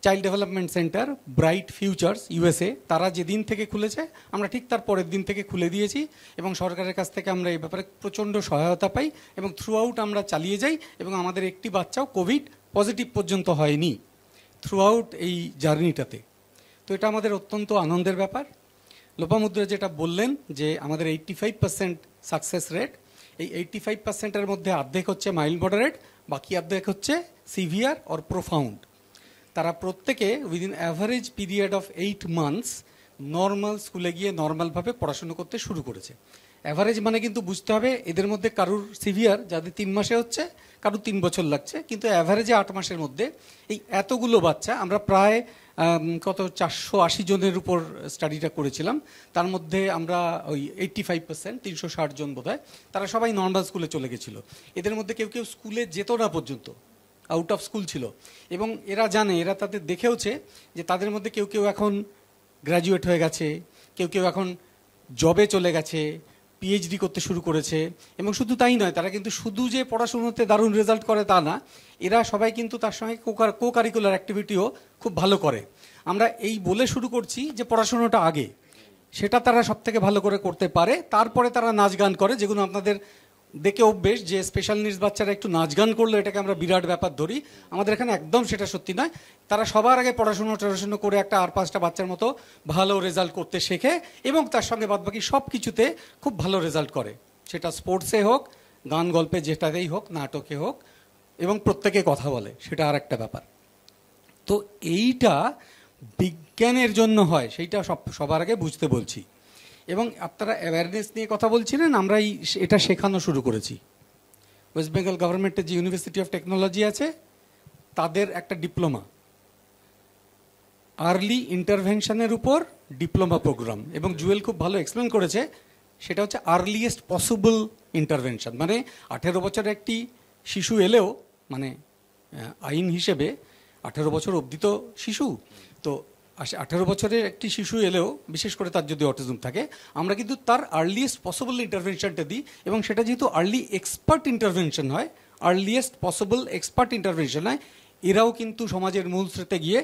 child development centre bright futures USA, তারা যেদিন থেকে খুলেছে আমরা ঠিক তার পরের দিন থেকে খুলে দিয়েছি, এবং সরকারের কাছ থেকে আমরা এই ব্যাপারে প্রচণ্ড সহায়তা পাই, এবং থ্রু আউট আমরা চালিয়ে যাই, এবং আমাদের একটি বাচ্চাও কোভিড পজিটিভ পর্যন্ত হয়নি থ্রু আউট এই জার্নিটাতে। তো এটা আমাদের অত্যন্ত আনন্দের ব্যাপার। লোপামুদ্রা যেটা বললেন যে আমাদের 85% সাকসেস রেট, এই 85%-এর মধ্যে অর্ধেক হচ্ছে মাইল্ড মডারেট, বাকি অর্ধেক হচ্ছে সিভিয়ার অর প্রোফাউন্ড। তারা প্রত্যেকে within average period of 8 months normal স্কুলে গিয়ে নর্মালভাবে পড়াশুনো করতে শুরু করেছে। অ্যাভারেজ মানে কিন্তু বুঝতে হবে এদের মধ্যে কারুর সিভিয়ার যাদের 3 মাসে হচ্ছে, কারুর 3 বছর লাগছে, কিন্তু অ্যাভারেজে 8 মাসের মধ্যে এই এতগুলো বাচ্চা, আমরা প্রায় 480 জনের উপর স্টাডিটা করেছিলাম, তার মধ্যে আমরা ওই 85% 360 জন বোধহয়, তারা সবাই নর্মাল স্কুলে চলে গেছিলো। এদের মধ্যে কেউ কেউ স্কুলে যেত না পর্যন্ত, আউট অফ স্কুল ছিল, এবং এরা জানে, এরা তাদের দেখেওছে যে তাদের মধ্যে কেউ কেউ এখন গ্র্যাজুয়েট হয়ে গেছে, কেউ কেউ এখন জবে চলে গেছে, পিএইচডি করতে শুরু করেছে। এবং শুধু তাই নয়, তারা কিন্তু শুধু যে পড়াশুনোতে দারুণ রেজাল্ট করে তা না, এরা সবাই কিন্তু তার সঙ্গে কো কারিকুলার অ্যাক্টিভিটিও খুব ভালো করে। আমরা এই বলে শুরু করছি যে পড়াশোনাটা আগে, সেটা তারা সব থেকে ভালো করে করতে পারে, তারপরে তারা নাচ গান করে, যেগুলো আপনাদের দেখে অভ্যেস যে স্পেশাল নিডস বাচ্চারা একটু নাচ গান করলে এটাকে আমরা বিরাট ব্যাপার ধরি। আমাদের এখানে একদম সেটা সত্যি নয়। তারা সবার আগে পড়াশুনো করে একটা 4-5টা বাচ্চার মতো ভালো রেজাল্ট করতে শেখে, এবং তার সঙ্গে বাদবাকি সব কিছুতে খুব ভালো রেজাল্ট করে, সেটা স্পোর্টসে হোক, গান গল্পে যেটাতেই হোক, নাটকে হোক, এবং প্রত্যেকে কথা বলে, সেটা আর একটা ব্যাপার। তো এইটা বিজ্ঞানের জন্য হয়, সেইটা সবার আগে বুঝতে বলছি। এবং আপনারা অ্যাওয়ারনেস নিয়ে কথা বলছিলেন, আমরা এটা শেখানো শুরু করেছি। ওয়েস্ট বেঙ্গল গভর্নমেন্টের যে ইউনিভার্সিটি অফ টেকনোলজি আছে, তাদের একটা ডিপ্লোমা, আর্লি ইন্টারভেনশনের উপর ডিপ্লোমা প্রোগ্রাম, এবং জুয়েল খুব ভালো এক্সপ্লেন করেছে, সেটা হচ্ছে আর্লিয়েস্ট পসিবল ইন্টারভেনশন। মানে 18 বছরের একটি শিশু এলেও, মানে আইন হিসেবে 18 বছর অবধি তো শিশু, তো 18 বছরের একটি শিশু এলেও, বিশেষ করে তার যদি অটিজম থাকে, আমরা কিন্তু তার আর্লিয়েস্ট পসিবল ইন্টারভেনশনটা দিই, এবং সেটা যেহেতু আর্লি এক্সপার্ট ইন্টারভেনশন হয়, আর্লিয়েস্ট পসিবল এক্সপার্ট ইন্টারভেনশন হয়, এরাও কিন্তু সমাজের মূল স্রোতে গিয়ে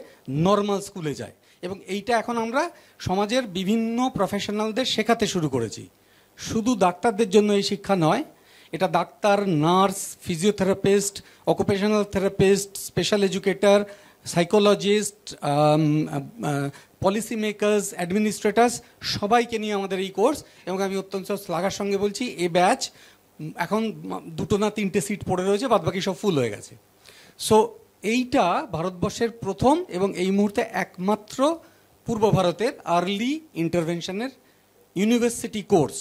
নর্মাল স্কুলে যায়। এবং এইটা এখন আমরা সমাজের বিভিন্ন প্রফেশনালদের শেখাতে শুরু করেছি। শুধু ডাক্তারদের জন্য এই শিক্ষা নয়, এটা doctor, nurse, physiotherapist, occupational therapist, special educator, psychologist, policy makers, অ্যাডমিনিস্ট্রেটার্স, সবাইকে নিয়ে আমাদের এই কোর্স। এবং আমি অত্যন্ত শ্লাঘার সঙ্গে বলছি, এই ব্যাচ এখন 2 না 3টে সিট পড়ে রয়েছে, বাদবাকি সব ফুল হয়ে গেছে। সো এইটা ভারতবর্ষের প্রথম এবং এই মুহূর্তে একমাত্র পূর্ব ভারতের আর্লি ইন্টারভেনশনের ইউনিভার্সিটি কোর্স,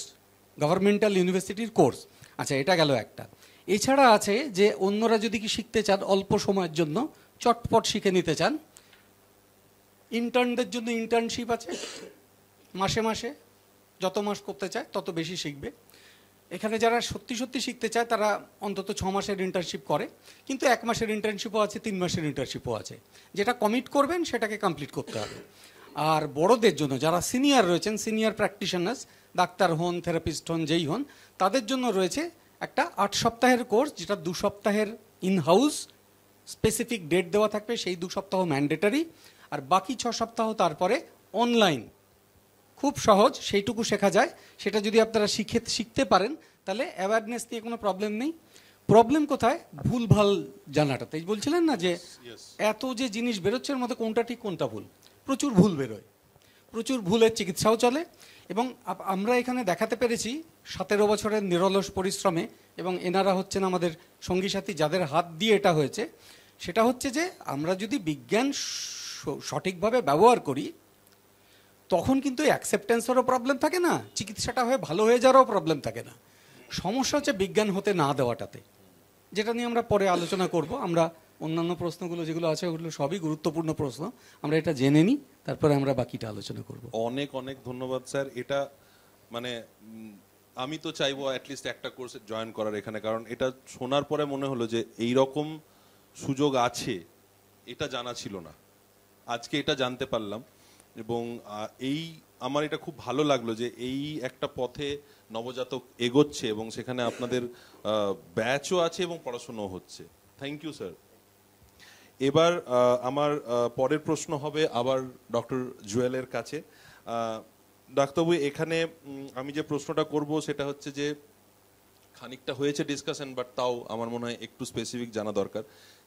গভর্নমেন্টাল ইউনিভার্সিটির কোর্স। আচ্ছা, এটা গেল একটা। এছাড়া আছে যে অন্যরা যদি কি শিখতে চান অল্প সময়ের জন্য, চটপট শিখে নিতে চান, ইন্টার্নদের জন্য ইন্টার্নশিপ আছে, মাসে মাসে যত মাস করতে চায় তত বেশি শিখবে। এখানে যারা সত্যি সত্যি শিখতে চায় তারা অন্তত 6 মাসের ইন্টার্নশিপ করে, কিন্তু 1 মাসের ইন্টার্নশিপও আছে, 3 মাসের ইন্টার্নশিপও আছে। যেটা কমিট করবেন সেটাকে কমপ্লিট করতে হবে। আর বড়দের জন্য যারা সিনিয়র রয়েছেন, সিনিয়র প্র্যাকটিশনার্স, ডাক্তার হন, থেরাপিস্ট হন, যেই হন, তাদের জন্য রয়েছে একটা 8 সপ্তাহের কোর্স, যেটা 2 সপ্তাহের ইন হাউস স্পেসিফিক ডেট দেওয়া থাকবে, সেই 2 সপ্তাহ ম্যান্ডেটারি, আর বাকি 6 সপ্তাহ তারপরে অনলাইন। খুব সহজ, সেইটুকু শেখা যায়। সেটা যদি আপনারা শিখতে পারেন তাহলে অ্যাওয়ারনেস নিয়ে কোনো প্রবলেম নেই। প্রবলেম কোথায়? ভুলভাল জানাটাতে। বলছিলেন না যে এত যে জিনিস বেরোচ্ছে এর মধ্যে কোনটা ঠিক কোনটা ভুল, প্রচুর ভুল বেরোয়, প্রচুর ভুলের চিকিৎসাও চলে। এবং আমরা এখানে দেখাতে পেরেছি 17 বছরের নিরলস পরিশ্রমে, এবং এনারা হচ্ছেন আমাদের সঙ্গী সাথী যাদের হাত দিয়ে এটা হয়েছে, সেটা হচ্ছে যে আমরা যদি বিজ্ঞান সঠিকভাবে ব্যবহার করি তখন কিন্তু অ্যাকসেপ্টেন্সেরও প্রবলেম থাকে না, চিকিৎসাটা হয়ে ভালো হয়ে যাওয়ারও প্রবলেম থাকে না। সমস্যা হচ্ছে বিজ্ঞান হতে না দেওয়াটাতে, যেটা নিয়ে আমরা পরে আলোচনা করব। আমরা অন্যান্য প্রশ্নগুলো যেগুলো আছে ওগুলো সবই গুরুত্বপূর্ণ প্রশ্ন, আমরা এটা জেনে নিই, তারপরে আমরা বাকিটা আলোচনা করব। অনেক অনেক ধন্যবাদ স্যার। এটা মানে আমি তো চাইবো অ্যাটলিস্ট একটা কোর্সে জয়েন করার এখানে, কারণ এটা শোনার পরে মনে হলো যে এই রকম সুযোগ আছে, এটা জানা ছিল না, আজকে এটা জানতে পারলাম। এবং এই আমার এটা খুব ভালো লাগলো যে এই একটা পথে নবজাতক এগোচ্ছে এবং সেখানে আপনাদের ব্যাচও আছে এবং পড়াশোনাও হচ্ছে। Thank you sir. এবার আমার পরের প্রশ্ন হবে আবার ডক্টর জুয়েলের কাছে। ডাক্তারবাবু, এখানে আমি যে প্রশ্নটা করব সেটা হচ্ছে যে খানিকটা হয়েছে ডিসকাশন, বাট তাও আমার মনে হয় একটু স্পেসিফিক জানা দরকার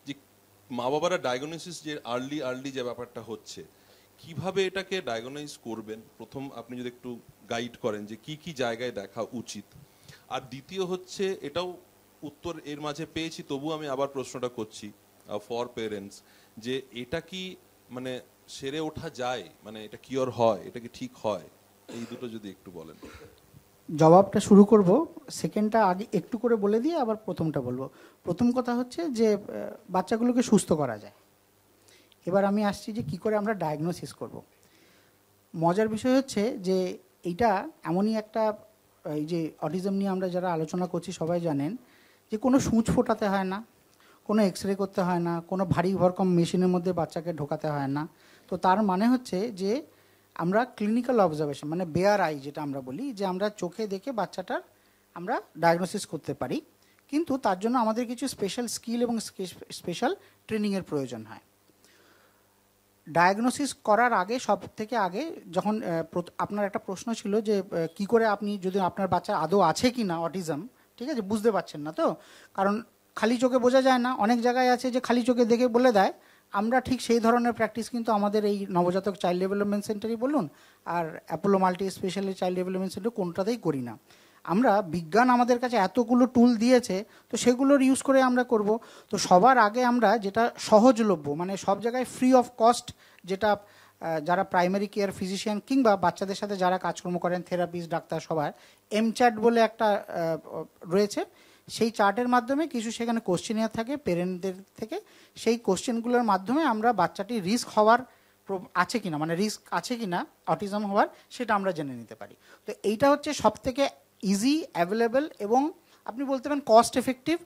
যে মা বাবারা ডায়াগনোসিস যে আর্লি যে ব্যাপারটা হচ্ছে, কিভাবে এটাকে ডায়াগনাইজ করবেন, প্রথম আপনি যদি একটু গাইড করেন যে কি কি জায়গায় দেখা উচিত। আর দ্বিতীয় হচ্ছে, এটাও উত্তর এর মাঝে পেয়েছি, তবু আমি আবার প্রশ্নটা করছি ফর পেরেন্টস, যে এটা কি মানে সেরে ওঠা যায়, মানে এটা কিওর হয়, এটা কি ঠিক হয়, এই দুটো যদি একটু বলেন। জবাবটা শুরু করব, সেকেন্ডটা আগে একটু করে বলে দিয়ে আবার প্রথমটা বলবো। প্রথম কথা হচ্ছে যে বাচ্চাগুলোকে সুস্থ করা যায়। এবার আমি আসছি যে কি করে আমরা ডায়াগনোসিস করব। মজার বিষয় হচ্ছে যে এইটা এমনই একটা, এই যে অটিজম নিয়ে আমরা যারা আলোচনা করছি সবাই জানেন যে কোনো সূঁচ ফোটাতে হয় না, কোনো এক্স রে করতে হয় না, কোনো ভারী ভরকম মেশিনের মধ্যে বাচ্চাকে ঢোকাতে হয় না। তো তার মানে হচ্ছে যে আমরা ক্লিনিক্যাল অবজারভেশন, মানে বেয়ার আই যেটা আমরা বলি, যে আমরা চোখে দেখে বাচ্চাটার আমরা ডায়াগনোসিস করতে পারি, কিন্তু তার জন্য আমাদের কিছু স্পেশাল স্কিল এবং স্পেশাল ট্রেনিংয়ের প্রয়োজন হয়। ডায়াগনোসিস করার আগে, সব থেকে আগে, যখন আপনার একটা প্রশ্ন ছিল যে কি করে আপনি, যদি আপনার বাচ্চা আদৌ আছে কি না অটিজম, ঠিক আছে, বুঝতে পারছেন না তো, কারণ খালি চোখে বোঝা যায় না। অনেক জায়গায় আছে যে খালি চোখে দেখে বলে দেয়। আমরা ঠিক সেই ধরনের প্র্যাকটিস কিন্তু আমাদের এই নবজাতক চাইল্ড ডেভেলপমেন্ট সেন্টারই বলুন আর Apollo multi speciality child development centre, কোনটাতেই করি না। আমরা বিজ্ঞান আমাদের কাছে এতগুলো টুল দিয়েছে, তো সেগুলোর ইউজ করে আমরা করব। তো সবার আগে আমরা যেটা সহজলভ্য, মানে সব জায়গায় ফ্রি অফ কস্ট, যেটা যারা প্রাইমারি কেয়ার ফিজিশিয়ান কিংবা বাচ্চাদের সাথে যারা কাজকর্ম করেন, থেরাপিস্ট, ডাক্তার, সবার এমচ্যাট বলে একটা রয়েছে, সেই চার্টের মাধ্যমে কিছু সেখানে কোশ্চেনিয়ার থাকে পেরেন্টদের থেকে, সেই কোশ্চেনগুলোর মাধ্যমে আমরা বাচ্চাটির রিস্ক হওয়ার আছে কিনা, মানে রিস্ক আছে কিনা অটিজম হওয়ার, সেটা আমরা জেনে নিতে পারি। তো এইটা হচ্ছে সবথেকে ইজি, অ্যাভেলেবেল এবং আপনি বলতে পারেন কস্ট এফেক্টিভ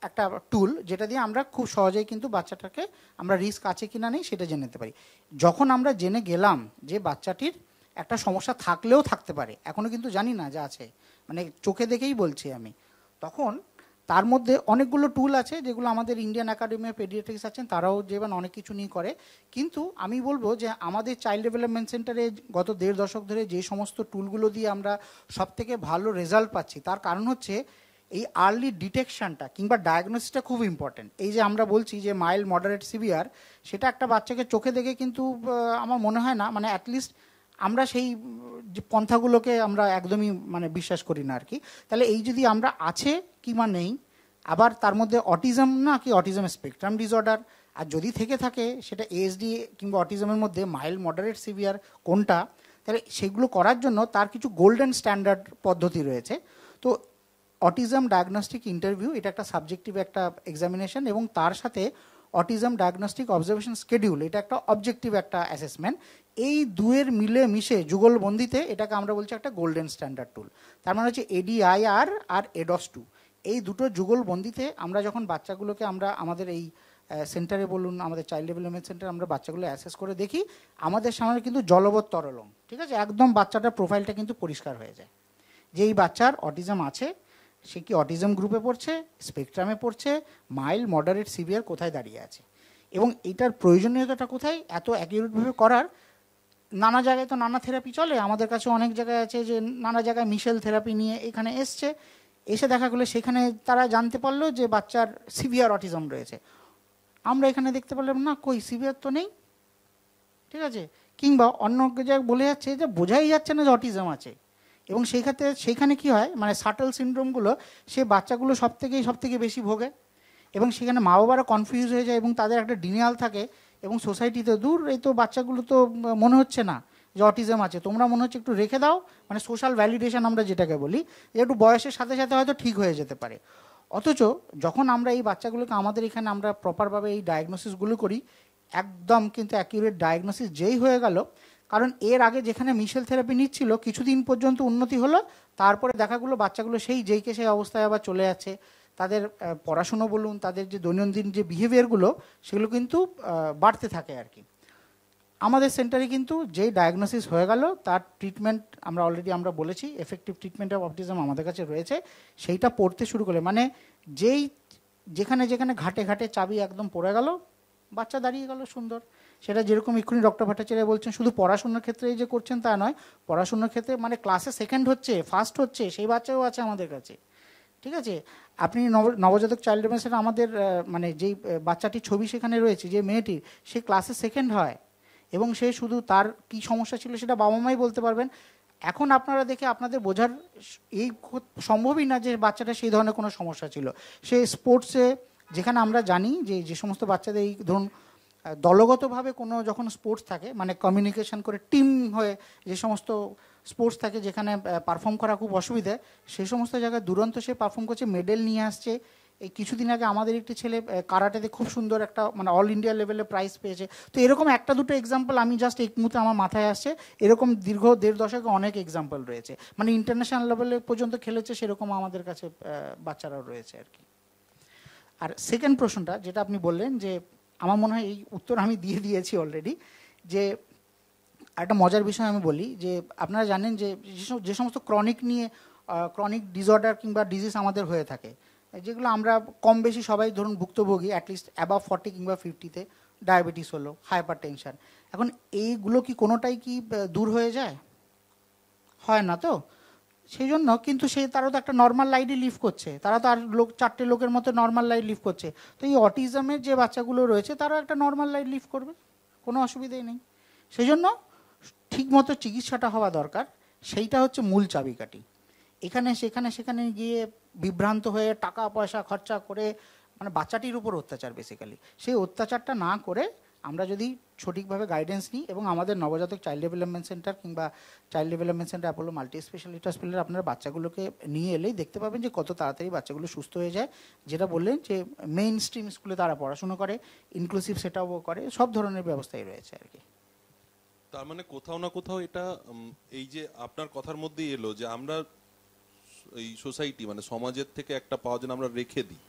একটা টুল যেটা দিয়ে আমরা খুব সহজেই কিন্তু বাচ্চাটাকে আমরা রিস্ক আছে কিনা নেই সেটা জেনে নিতে পারি। যখন আমরা জেনে গেলাম যে বাচ্চাটির একটা সমস্যা থাকলেও থাকতে পারে, এখনও কিন্তু জানি না যে আছে, মানে চোখে দেখেই বলছি আমি, তখন তার মধ্যে অনেকগুলো টুল আছে যেগুলো আমাদের ইন্ডিয়ান একাডেমি অফ পেডিয়াট্রিক্স আছেন তারাও যেমন অনেক কিছু নিয়ে করে, কিন্তু আমি বলবো যে আমাদের চাইল্ড ডেভেলপমেন্ট সেন্টারে গত 1.5 দশক ধরে যে সমস্ত টুলগুলো দিয়ে আমরা সবথেকে ভালো রেজাল্ট পাচ্ছি তার কারণ হচ্ছে এই আর্লি ডিটেকশনটা কিংবা ডায়াগনোসিসটা খুব ইম্পর্টেন্ট। এই যে আমরা বলছি যে মাইল্ড, মডারেট, সিভিয়ার, সেটা একটা বাচ্চাকে চোখে দেখে কিন্তু আমার মনে হয় না, মানে অ্যাটলিস্ট আমরা সেই যে পন্থাগুলোকে আমরা একদমই মানে বিশ্বাস করি না আর কি। তাহলে এই যদি আমরা আছে কিংবা নেই, আবার তার মধ্যে অটিজম না কি অটিজম স্পেকট্রাম ডিসঅর্ডার, আর যদি থেকে থাকে সেটা এএসডি কিংবা অটিজমের মধ্যে মাইল্ড, মডারেট, সিভিয়ার কোনটা, তাহলে সেগুলো করার জন্য তার কিছু গোল্ডেন স্ট্যান্ডার্ড পদ্ধতি রয়েছে। তো অটিজম ডায়াগনস্টিক ইন্টারভিউ এটা একটা সাবজেক্টিভ একটা এক্সামিনেশন, এবং তার সাথে অটিজম ডায়াগনস্টিক অবজারভেশন স্কেডিউল এটা একটা অবজেক্টিভ একটা অ্যাসেসমেন্ট। এই দুয়ের মিলে মিশে যুগলবন্দিতে এটাকে আমরা বলছি একটা গোল্ডেন স্ট্যান্ডার্ড টুল। তার মানে হচ্ছে এডিআইআর আর এডস2, এই দুটো যুগলবন্দিতে আমরা যখন বাচ্চাগুলোকে আমরা আমাদের এই সেন্টারে বলুন, আমাদের চাইল্ড ডেভেলপমেন্ট সেন্টারে আমরা বাচ্চাগুলো অ্যাসেস করে দেখি, আমাদের সামনে কিন্তু জলবৎ তরলং, ঠিক আছে, একদম বাচ্চাটার প্রোফাইলটা কিন্তু পরিষ্কার হয়ে যায় যে এই বাচ্চার অটিজম আছে, সে কি অটিজম গ্রুপে পড়ছে, স্পেকট্রামে পড়ছে, মাইল্ড, মডারেট, সিভিয়ার কোথায় দাঁড়িয়ে আছে, এবং এটার প্রয়োজনীয়তাটা কোথায় এত অ্যাকিউরেটভাবে করার। নানা জায়গায় তো নানা থেরাপি চলে, আমাদের কাছে অনেক জায়গায় আছে যে নানা জায়গায় মিশেল থেরাপি নিয়ে এখানে এসছে, এসে দেখা গেলো সেখানে তারা জানতে পারলো যে বাচ্চার সিভিয়ার অটিজম রয়েছে, আমরা এখানে দেখতে পারলাম না কই সিভিয়ার তো নেই, ঠিক আছে, কিংবা অন্য জায়গায় বলে যাচ্ছে যে বোঝাই যাচ্ছে না যে অটিজম আছে, এবং সেই ক্ষেত্রে সেইখানে কী হয়, মানে সাটল সিনড্রোমগুলো সে বাচ্চাগুলো সব থেকে বেশি ভোগে, এবং সেখানে মা বাবারা কনফিউজ হয়ে যায় এবং তাদের একটা ডিনিয়াল থাকে, এবং সোসাইটিতে দূর এই তো বাচ্চাগুলো তো মনে হচ্ছে না যে অটিজম আছে, তোমরা মনে হচ্ছে একটু রেখে দাও, মানে সোশ্যাল ভ্যালিডেশন আমরা যেটাকে বলি, যে একটু বয়সের সাথে সাথে হয়তো ঠিক হয়ে যেতে পারে। অথচ যখন আমরা এই বাচ্চাগুলোকে আমাদের এখানে আমরা প্রপারভাবে এই ডায়াগনোসিসগুলো করি, একদম কিন্তু অ্যাকিউরেট ডায়াগনোসিস যেই হয়ে গেল, কারণ এর আগে যেখানে মিশেল থেরাপি নিচ্ছিল কিছুদিন পর্যন্ত উন্নতি হলো, তারপরে দেখাগুলো বাচ্চাগুলো যেই সেই অবস্থায় আবার চলে যাচ্ছে, তাদের পড়াশুনো বলুন, তাদের যে দৈনন্দিন যে বিহেভিয়ারগুলো সেগুলো কিন্তু বাড়তে থাকে আর কি। আমাদের সেন্টারে কিন্তু যেই ডায়াগনোসিস হয়ে গেল তার ট্রিটমেন্ট আমরা অলরেডি আমরা বলেছি, এফেক্টিভ ট্রিটমেন্ট অফ অটিজম আমাদের কাছে রয়েছে, সেইটা পড়তে শুরু করলে মানে যেখানে ঘাটে ঘাটে চাবি একদম পড়ে গেল, বাচ্চা দাঁড়িয়ে গেল সুন্দর। সেটা যেরকম এক্ষুনি ডক্টর ভট্টাচার্য বলছেন শুধু পড়াশোনার ক্ষেত্রে যে করছেন তা নয়, পড়াশোনার ক্ষেত্রে মানে ক্লাসে সেকেন্ড হচ্ছে, ফার্স্ট হচ্ছে, সেই বাচ্চাও আছে আমাদের কাছে, ঠিক আছে। আপনি নবজাতক চাইল্ড ডেভেলপমেন্ট আমাদের মানে যেই বাচ্চাটির ছবি সেখানে রয়েছে, যে মেয়েটির, সে ক্লাসে সেকেন্ড হয়, এবং সে শুধু তার কি সমস্যা ছিল সেটা বাবা মাই বলতে পারবেন। এখন আপনারা দেখে আপনাদের বোঝার এই সম্ভবই না যে বাচ্চাটা সেই ধরনের কোনো সমস্যা ছিল। সে স্পোর্টসে, যেখানে আমরা জানি যে সমস্ত বাচ্চাদের এই ধরুন দলগতভাবে কোনো যখন স্পোর্টস থাকে, মানে কমিউনিকেশন করে টিম হয়ে যে সমস্ত স্পোর্টস থাকে যেখানে পারফর্ম করা খুব অসুবিধা, সেই সমস্ত জায়গায় দুরন্ত সে পারফর্ম করছে, মেডেল নিয়ে আসছে। এই কিছুদিন আগে আমাদের একটি ছেলে কারাটেতে খুব সুন্দর একটা মানে অল ইন্ডিয়া লেভেলে প্রাইজ পেয়েছে। তো এরকম একটা দুটো এক্সাম্পল আমি জাস্ট এই মুহূর্তে আমার মাথায় আসছে, এরকম দীর্ঘ 1.5 দশকে অনেক এক্সাম্পল রয়েছে, মানে ইন্টারন্যাশনাল লেভেলে পর্যন্ত খেলেছে, সেরকম আমাদের কাছে বাচ্চারাও রয়েছে আর কি। আর সেকেন্ড প্রশ্নটা যেটা আপনি বললেন, যে আমার মনে হয় এই উত্তর আমি দিয়ে দিয়েছি অলরেডি, যে একটা মজার বিষয় আমি বলি, যে আপনারা জানেন যে সমস্ত ক্রনিক ডিসঅর্ডার কিংবা ডিজিজ আমাদের হয়ে থাকে, যেগুলো আমরা কম বেশি সবাই ধরুন ভুক্তভোগী, অ্যাটলিস্ট অ্যাবাভ 40 কিংবা 50-তে, ডায়াবেটিস হলো, হাইপার টেনশন, এখন এইগুলো কি কোনোটাই কি দূর হয়ে যায়? হয় না তো। সেই জন্য কিন্তু তারা তো একটা নর্মাল লাইফই লিভ করছে, তারা তো আর 4টে লোকের মতো নর্মাল লাইফ লিভ করছে। তো এই অটিজমের যে বাচ্চাগুলো রয়েছে তারা একটা নর্মাল লাইফ লিভ করবে, কোনো অসুবিধাই নেই। সেই জন্য ঠিকমতো চিকিৎসাটা হওয়া দরকার, সেইটা হচ্ছে মূল চাবিকাঠি। এখানে সেখানে গিয়ে বিভ্রান্ত হয়ে টাকা পয়সা খরচা করে মানে বাচ্চাটির উপর অত্যাচার, বেসিক্যালি সেই অত্যাচারটা না করে আমরা যদি সঠিকভাবে গাইডেন্স নিই, এবং আমাদের নবজাতক চাইল্ড ডেভেলপমেন্ট সেন্টার কিংবা child development centre Apollo multi speciality হসপিটালে আপনারা বাচ্চাগুলোকে নিয়ে এলেই দেখতে পাবেন যে কত তাড়াতাড়ি বাচ্চাগুলো সুস্থ হয়ে যায়। যেটা বললেন যে মেইন স্ট্রিম স্কুলে তারা পড়াশুনো করে, ইনক্লুসিভ সেটআপও করে, সব ধরনের ব্যবস্থাই রয়েছে আর কি। তার মানে কোথাও না কোথাও এটা এই যে আপনার কথার মধ্যেই এলো যে আমরা এই সোসাইটি মানে সমাজের থেকে একটা পাওয়া যেন আমরা রেখে দিই,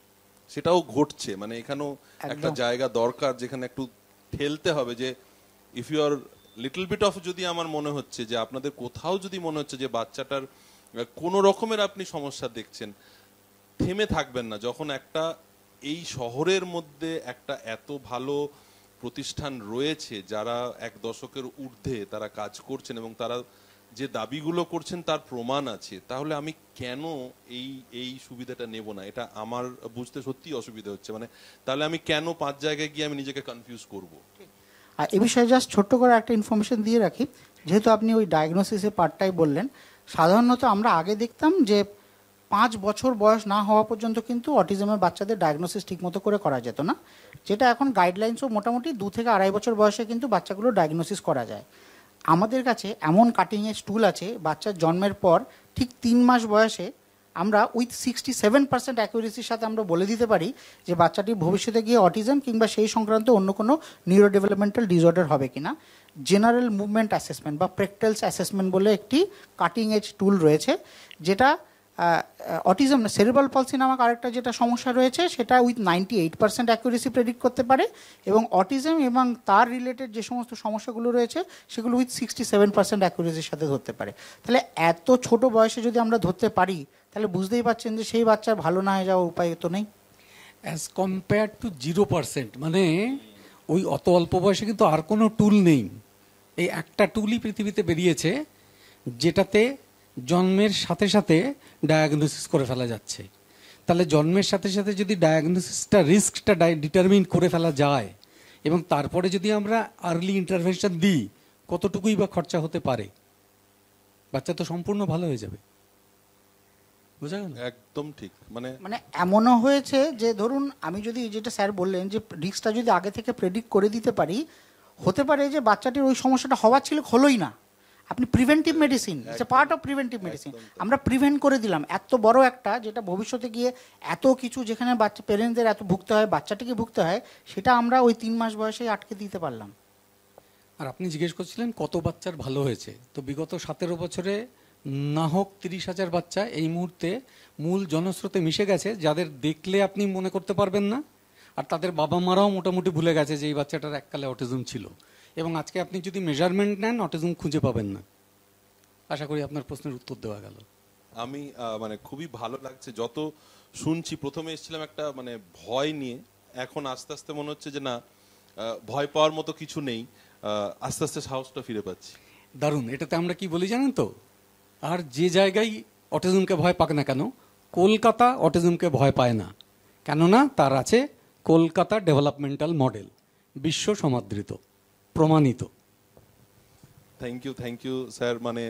সেটাও ঘটছে, মানে এখানেও একটা একদম। জায়গা দরকার যেখানে একটু ঠেলতে হবে যে if you are little bit of, যদি আমার মনে হচ্ছে যে আপনাদের কোথাও যদি মনে হচ্ছে যে বাচ্চাটার কোনো রকমের আপনি সমস্যা দেখছেন, থেমে থাকবেন না। যখন একটা এই শহরের মধ্যে একটা এত ভালো প্রতিষ্ঠান রয়েছে যারা 1 দশকের ঊর্ধ্বে তারা কাজ করছেন এবং তারা যে দাবিগুলো করছেন তার প্রমাণ আছে, তাহলে আমি কেন এই সুবিধাটা নেব না? এটা আমার বুঝতে সত্যি অসুবিধা হচ্ছে। মানে তাহলে আমি কেন 5 জায়গায় গিয়ে আমি নিজেকে কনফিউজ করব? আর এ বিষয়ে জাস্ট ছোট্ট করে একটা ইনফরমেশন দিয়ে রাখি, যেহেতু আপনি ওই ডায়াগনোসিসের পার্টটাই বললেন, সাধারণত আমরা আগে দেখতাম যে 5 বছর বয়স না হওয়া পর্যন্ত কিন্তু অটিজমের বাচ্চাদের ডায়াগনোসিস ঠিকমতো করে করা যেত না, যেটা এখন গাইডলাইন্সও মোটামুটি 2 থেকে 2.5 বছর বয়সে কিন্তু বাচ্চাগুলো ডায়াগনোসিস করা যায়। আমাদের কাছে এমন কাটিং এজ টুল আছে, বাচ্চার জন্মের পর ঠিক 3 মাস বয়সে আমরা উইথ 67% অ্যাকুরেসির সাথে আমরা বলে দিতে পারি যে বাচ্চাটি ভবিষ্যতে গিয়ে অটিজম কিংবা সেই সংক্রান্ত অন্য কোনো নিউরো ডেভেলপমেন্টাল ডিসঅর্ডার হবে কিনা। জেনারেল মুভমেন্ট অ্যাসেসমেন্ট বা প্রেকটেলস অ্যাসেসমেন্ট বলে একটি কাটিং এজ টুল রয়েছে, যেটা অটিজম না, সেরিব্রাল পলসি নামক আরেকটা যেটা সমস্যা রয়েছে সেটা উইথ 98% অ্যাকুরেসি প্রেডিক্ট করতে পারে, এবং অটিজম এবং তার রিলেটেড যে সমস্ত সমস্যাগুলো রয়েছে সেগুলো উইথ 67% অ্যাকুরেসির সাথে ধরতে পারে। তাহলে এত ছোট বয়সে যদি আমরা ধরতে পারি, তাহলে বুঝতেই পারছেন যে সেই বাচ্চার ভালো না হয়ে যাওয়ার উপায় তো নেই। অ্যাজ কম্পেয়ার টু 0%, মানে ওই অত অল্প বয়সে কিন্তু আর কোনো টুল নেই। এই একটা টুলই পৃথিবীতে বেরিয়েছে যেটাতে জন্মের সাথে সাথে ডায়াগনোসিস করে ফেলা যাচ্ছে। তাহলে জন্মের সাথে সাথে যদি ডায়াগনোসিসটা, রিস্কটা ডিটারমিন করে ফেলা যায় এবং তারপরে যদি আমরা আর্লি ইন্টারভেনশন দিই, কতটুকুই বা খরচা হতে পারে, বাচ্চা তো সম্পূর্ণ ভালো হয়ে যাবে। বুঝা গেল? একদম ঠিক। মানে এমনও হয়েছে যে ধরুন আমি যদি, যেটা স্যার বললেন যে রিস্কটা যদি আগে থেকে প্রেডিক্ট করে দিতে পারি, হতে পারে যে বাচ্চাটির ওই সমস্যাটা হওয়ার ছিল, হলোই না। আপনি preventive medicine, it's a part of preventive medicine, আমরা প্রিভেন্ট করে দিলাম এত বড় একটা, যেটা ভবিষ্যতে গিয়ে এত কিছু, যেখানে বাচ্চা প্যারেন্টসদের এত ভুগতে হয়, বাচ্চাটিকে ভুগতে হয়, সেটা আমরা ওই 3 মাস বয়সেই আটকে দিতে পারলাম। আর আপনি জিজ্ঞেস করছিলেন কত বাচ্চার ভালো হয়েছে, তো বিগত 17 বছরে না হোক 30,000 বাচ্চা এই মুহূর্তে মূল জনস্রোতে মিশে গেছে, যাদের দেখলে আপনি মনে করতে পারবেন না, আর তাদের বাবা মারাও মোটামুটি ভুলে গেছে যে এই বাচ্চাটার এককালে অটিজম ছিল, এবং আজকে আপনি যদি মেজারমেন্ট নেন অটিজম খুঁজে পাবেন না। আশা করি আপনার প্রশ্নের উত্তর দেওয়া গেল। আমি মানে খুবই ভালো লাগছে যত শুনছি। প্রথমে এসেছিলাম একটা মানে ভয় নিয়ে, এখন আস্তে আস্তে মনে হচ্ছে যে না, ভয় পাওয়ার মতো কিছু নেই, আস্তে আস্তে সাহসটা ফিরে পাচ্ছি। দারুণ। এটাতে আমরা কি বলি জানেন তো, আর যে জায়গায় অটিজমকে ভয় পাক না কেন, কলকাতা অটিজমকে ভয় পায় না, কেননা তার আছে কলকাতা ডেভেলপমেন্টাল মডেল, বিশ্ব সমাদৃত, প্রমাণিত। Thank you sir. মানে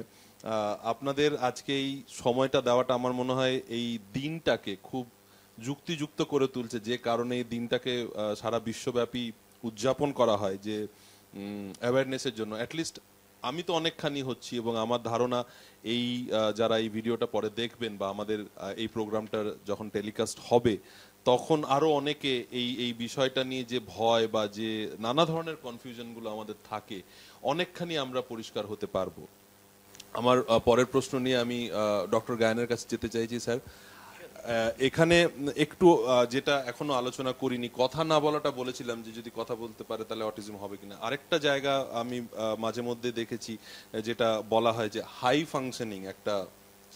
আপনাদের আজকে এই সময়টা দেওয়াটা আমার মনে হয় এই দিনটাকে খুব যুক্তিযুক্ত করে তুলছে, যে কারণে এই দিনটাকে সারা বিশ্বব্যাপী উদযাপন করা হয়, যে অ্যাওয়ারনেসের জন্য। অ্যাটলিস্ট আমি তো অনেকখানি হচ্ছি, এবং আমার ধারণা এই যারা এই ভিডিওটা পরে দেখবেন বা আমাদের এই প্রোগ্রামটার যখন টেলিকাস্ট হবে, তখন আরো অনেকে এই বিষয়টা নিয়ে যে ভয় বা যে নানা ধরনের কনফিউশনগুলো আমাদের থাকে, অনেকখানি আমরা পরিষ্কার হতে পারবো। আমার পরের প্রশ্ন নিয়ে আমি ডক্টর গায়নের কাছে যেতে চাইছি। স্যার, এখানে একটু যেটা এখনো আলোচনা করিনি, কথা না বলাটা বলেছিলাম যে যদি কথা বলতে পারে তাহলে অটিজম হবে কিনা। আরেকটা জায়গা আমি মাঝে মধ্যে দেখেছি যেটা বলা হয় যে হাই ফাংশনিং একটা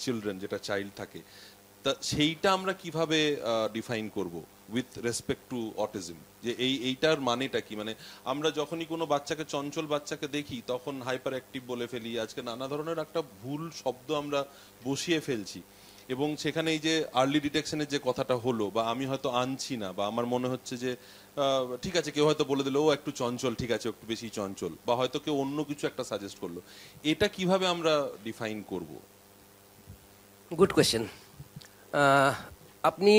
চিলড্রেন, যেটা চাইল্ড থাকে, তা সেইটা আমরা কিভাবে ডিফাইন করব উইথ রেসপেক্ট টু অটিজম? যে এইটার মানেটা কি? মানে আমরা যখনই কোনো বাচ্চাকে, চঞ্চল বাচ্চাকে দেখি, তখন হাইপার অ্যাক্টিভ বলে ফেলি, আজকে নানা ধরনের একটা ভুল শব্দ আমরা বসিয়ে ফেলছি, এবং সেখানে এই যে আর্লি ডিটেকশনের যে কথাটা হলো, বা আমি হয়তো আনছি না, বা আমার মনে হচ্ছে যে ঠিক আছে, কেউ হয়তো বলে দিল ও একটু চঞ্চল, ঠিক আছে একটু বেশি চঞ্চল, বা হয়তো কেউ অন্য কিছু একটা সাজেস্ট করলো, এটা কিভাবে আমরা ডিফাইন করব? Good question. আপনি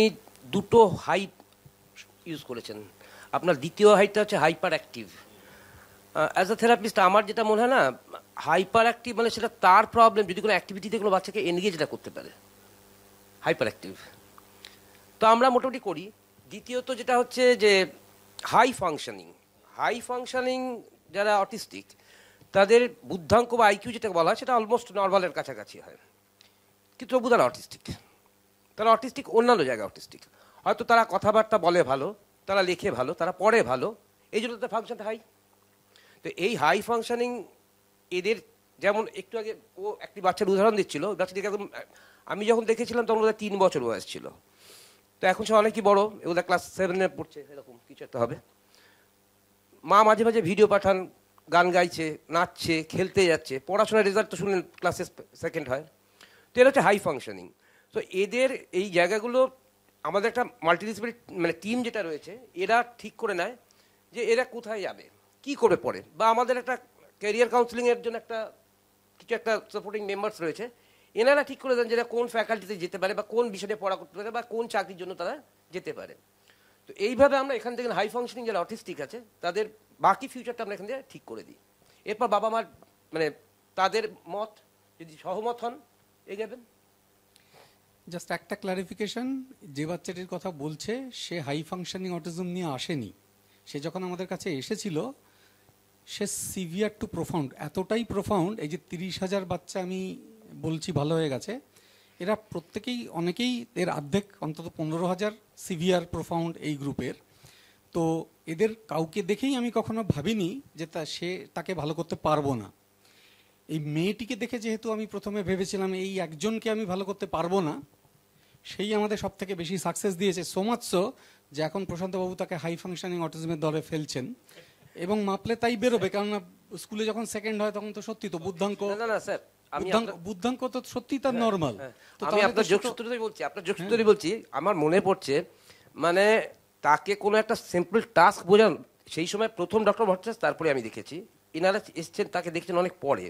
দুটো হাইট ইউজ করেছেন। আপনার দ্বিতীয় হাইটটা হচ্ছে hyper active. As a therapist আমার যেটা মনে হয় না, হাইপার অ্যাক্টিভ মানে সেটা তার প্রবলেম, যদি কোনো অ্যাক্টিভিটিতে কোনো বাচ্চাকে এনগেজ এটা করতে পারে, হাইপার অ্যাক্টিভ তো আমরা মোটামুটি করি। দ্বিতীয়ত যেটা হচ্ছে যে হাই ফাংশনিং যারা অটিস্টিক, তাদের বুদ্ধাঙ্ক বা আইকিউ যেটা বলা হয় সেটা অলমোস্ট নর্মালের কাছাকাছি হয়, কিন্তু তবু তারা অটিস্টিক। তারা অটিস্টিক অন্যান্য জায়গায় অটিস্টিক, হয়তো তারা কথাবার্তা বলে ভালো, তারা লেখে ভালো, তারা পড়ে ভালো, এই জন্য তাদের ফাংশনটা হাই। তো এই হাই ফাংশনিং এদের, যেমন একটু আগে ও একটি বাচ্চার উদাহরণ দিচ্ছিল, বাচ্চাটিকে একদম, আমি যখন দেখেছিলাম তখন ওদের 3 বছর বয়স ছিল, তো এখন সে অনেকই বড়, ওদের ক্লাস 7-এ পড়ছে, এরকম কিছু একটা হবে। মা মাঝে মাঝে ভিডিও পাঠান, গান গাইছে, নাচছে, খেলতে যাচ্ছে, পড়াশোনার রেজাল্ট তো শুনলেন ক্লাসে 2nd হয়। তো এটা হচ্ছে হাই ফাংশনিং। তো এদের এই জায়গাগুলো আমাদের একটা মাল্টিডিসিপ্লিনারি মানে টিম যেটা রয়েছে, এরা ঠিক করে নেয় যে এরা কোথায় যাবে, কি করবে পরে, বা আমাদের একটা ক্যারিয়ার কাউন্সিলিংয়ের জন্য একটা কিছু একটা সাপোর্টিং মেম্বার্স রয়েছে, এনারা ঠিক করে দেন যে এরা কোন ফ্যাকাল্টিতে যেতে পারে, বা কোন বিষয়ে পড়া করতে পারে, বা কোন চাকরির জন্য তারা যেতে পারে। তো এইভাবে আমরা এখান থেকে হাই ফাংশনিং যারা অটিস্টিক আছে তাদের বাকি ফিউচারটা আমরা এখান থেকে ঠিক করে দিই। এরপর বাবা মার মানে তাদের মত যদি সহমত হন এগোবেন। জাস্ট একটা ক্লারিফিকেশন, যে বাচ্চাটির কথা বলছে সে হাই ফাংশনিং অটিজম নিয়ে আসেনি। সে যখন আমাদের কাছে এসেছিল সে সিভিয়ার টু প্রোফাউন্ড, এতটাই প্রোফাউন্ড, এই যে 30,000 বাচ্চা আমি বলছি ভালো হয়ে গেছে, এরা প্রত্যেকেই, অনেকেই, এর অর্ধেক অন্তত 15,000 সিভিয়ার প্রোফাউন্ড এই গ্রুপের। তো এদের কাউকে দেখেই আমি কখনো ভাবিনি যে সে তাকে ভালো করতে পারবো না। এই মেয়েটিকে দেখে যেহেতু আমি প্রথমে ভেবেছিলাম এই একজনকে আমি ভালো করতে পারবো না, সেই আমাদের সব থেকে বেশি সাকসেস দিয়েছে। সো মাচ সো যে এখন প্রশান্তবাবু তাকে হাই ফাংশনিং অটিজমের দলে ফেলছেন, এবং মাপলে তাই বেরোবে, কেননা স্কুলে যখন 2nd হয় তখন তো সত্যি তো বুদ্ধাঙ্ক, না স্যার, বুদ্ধাঙ্ক তো সত্যি তার নর্মাল। আমি আপনার যোগসূত্রটাই বলছি, আমার মনে পড়ছে, মানে তাকে কোনো একটা সিম্পল টাস্ক বোঝান, সেই সময় প্রথম ডক্টর ভট্টাচার্য, তারপরে আমি দেখেছি এনারা এসছেন, তাকে দেখছেন অনেক পরে।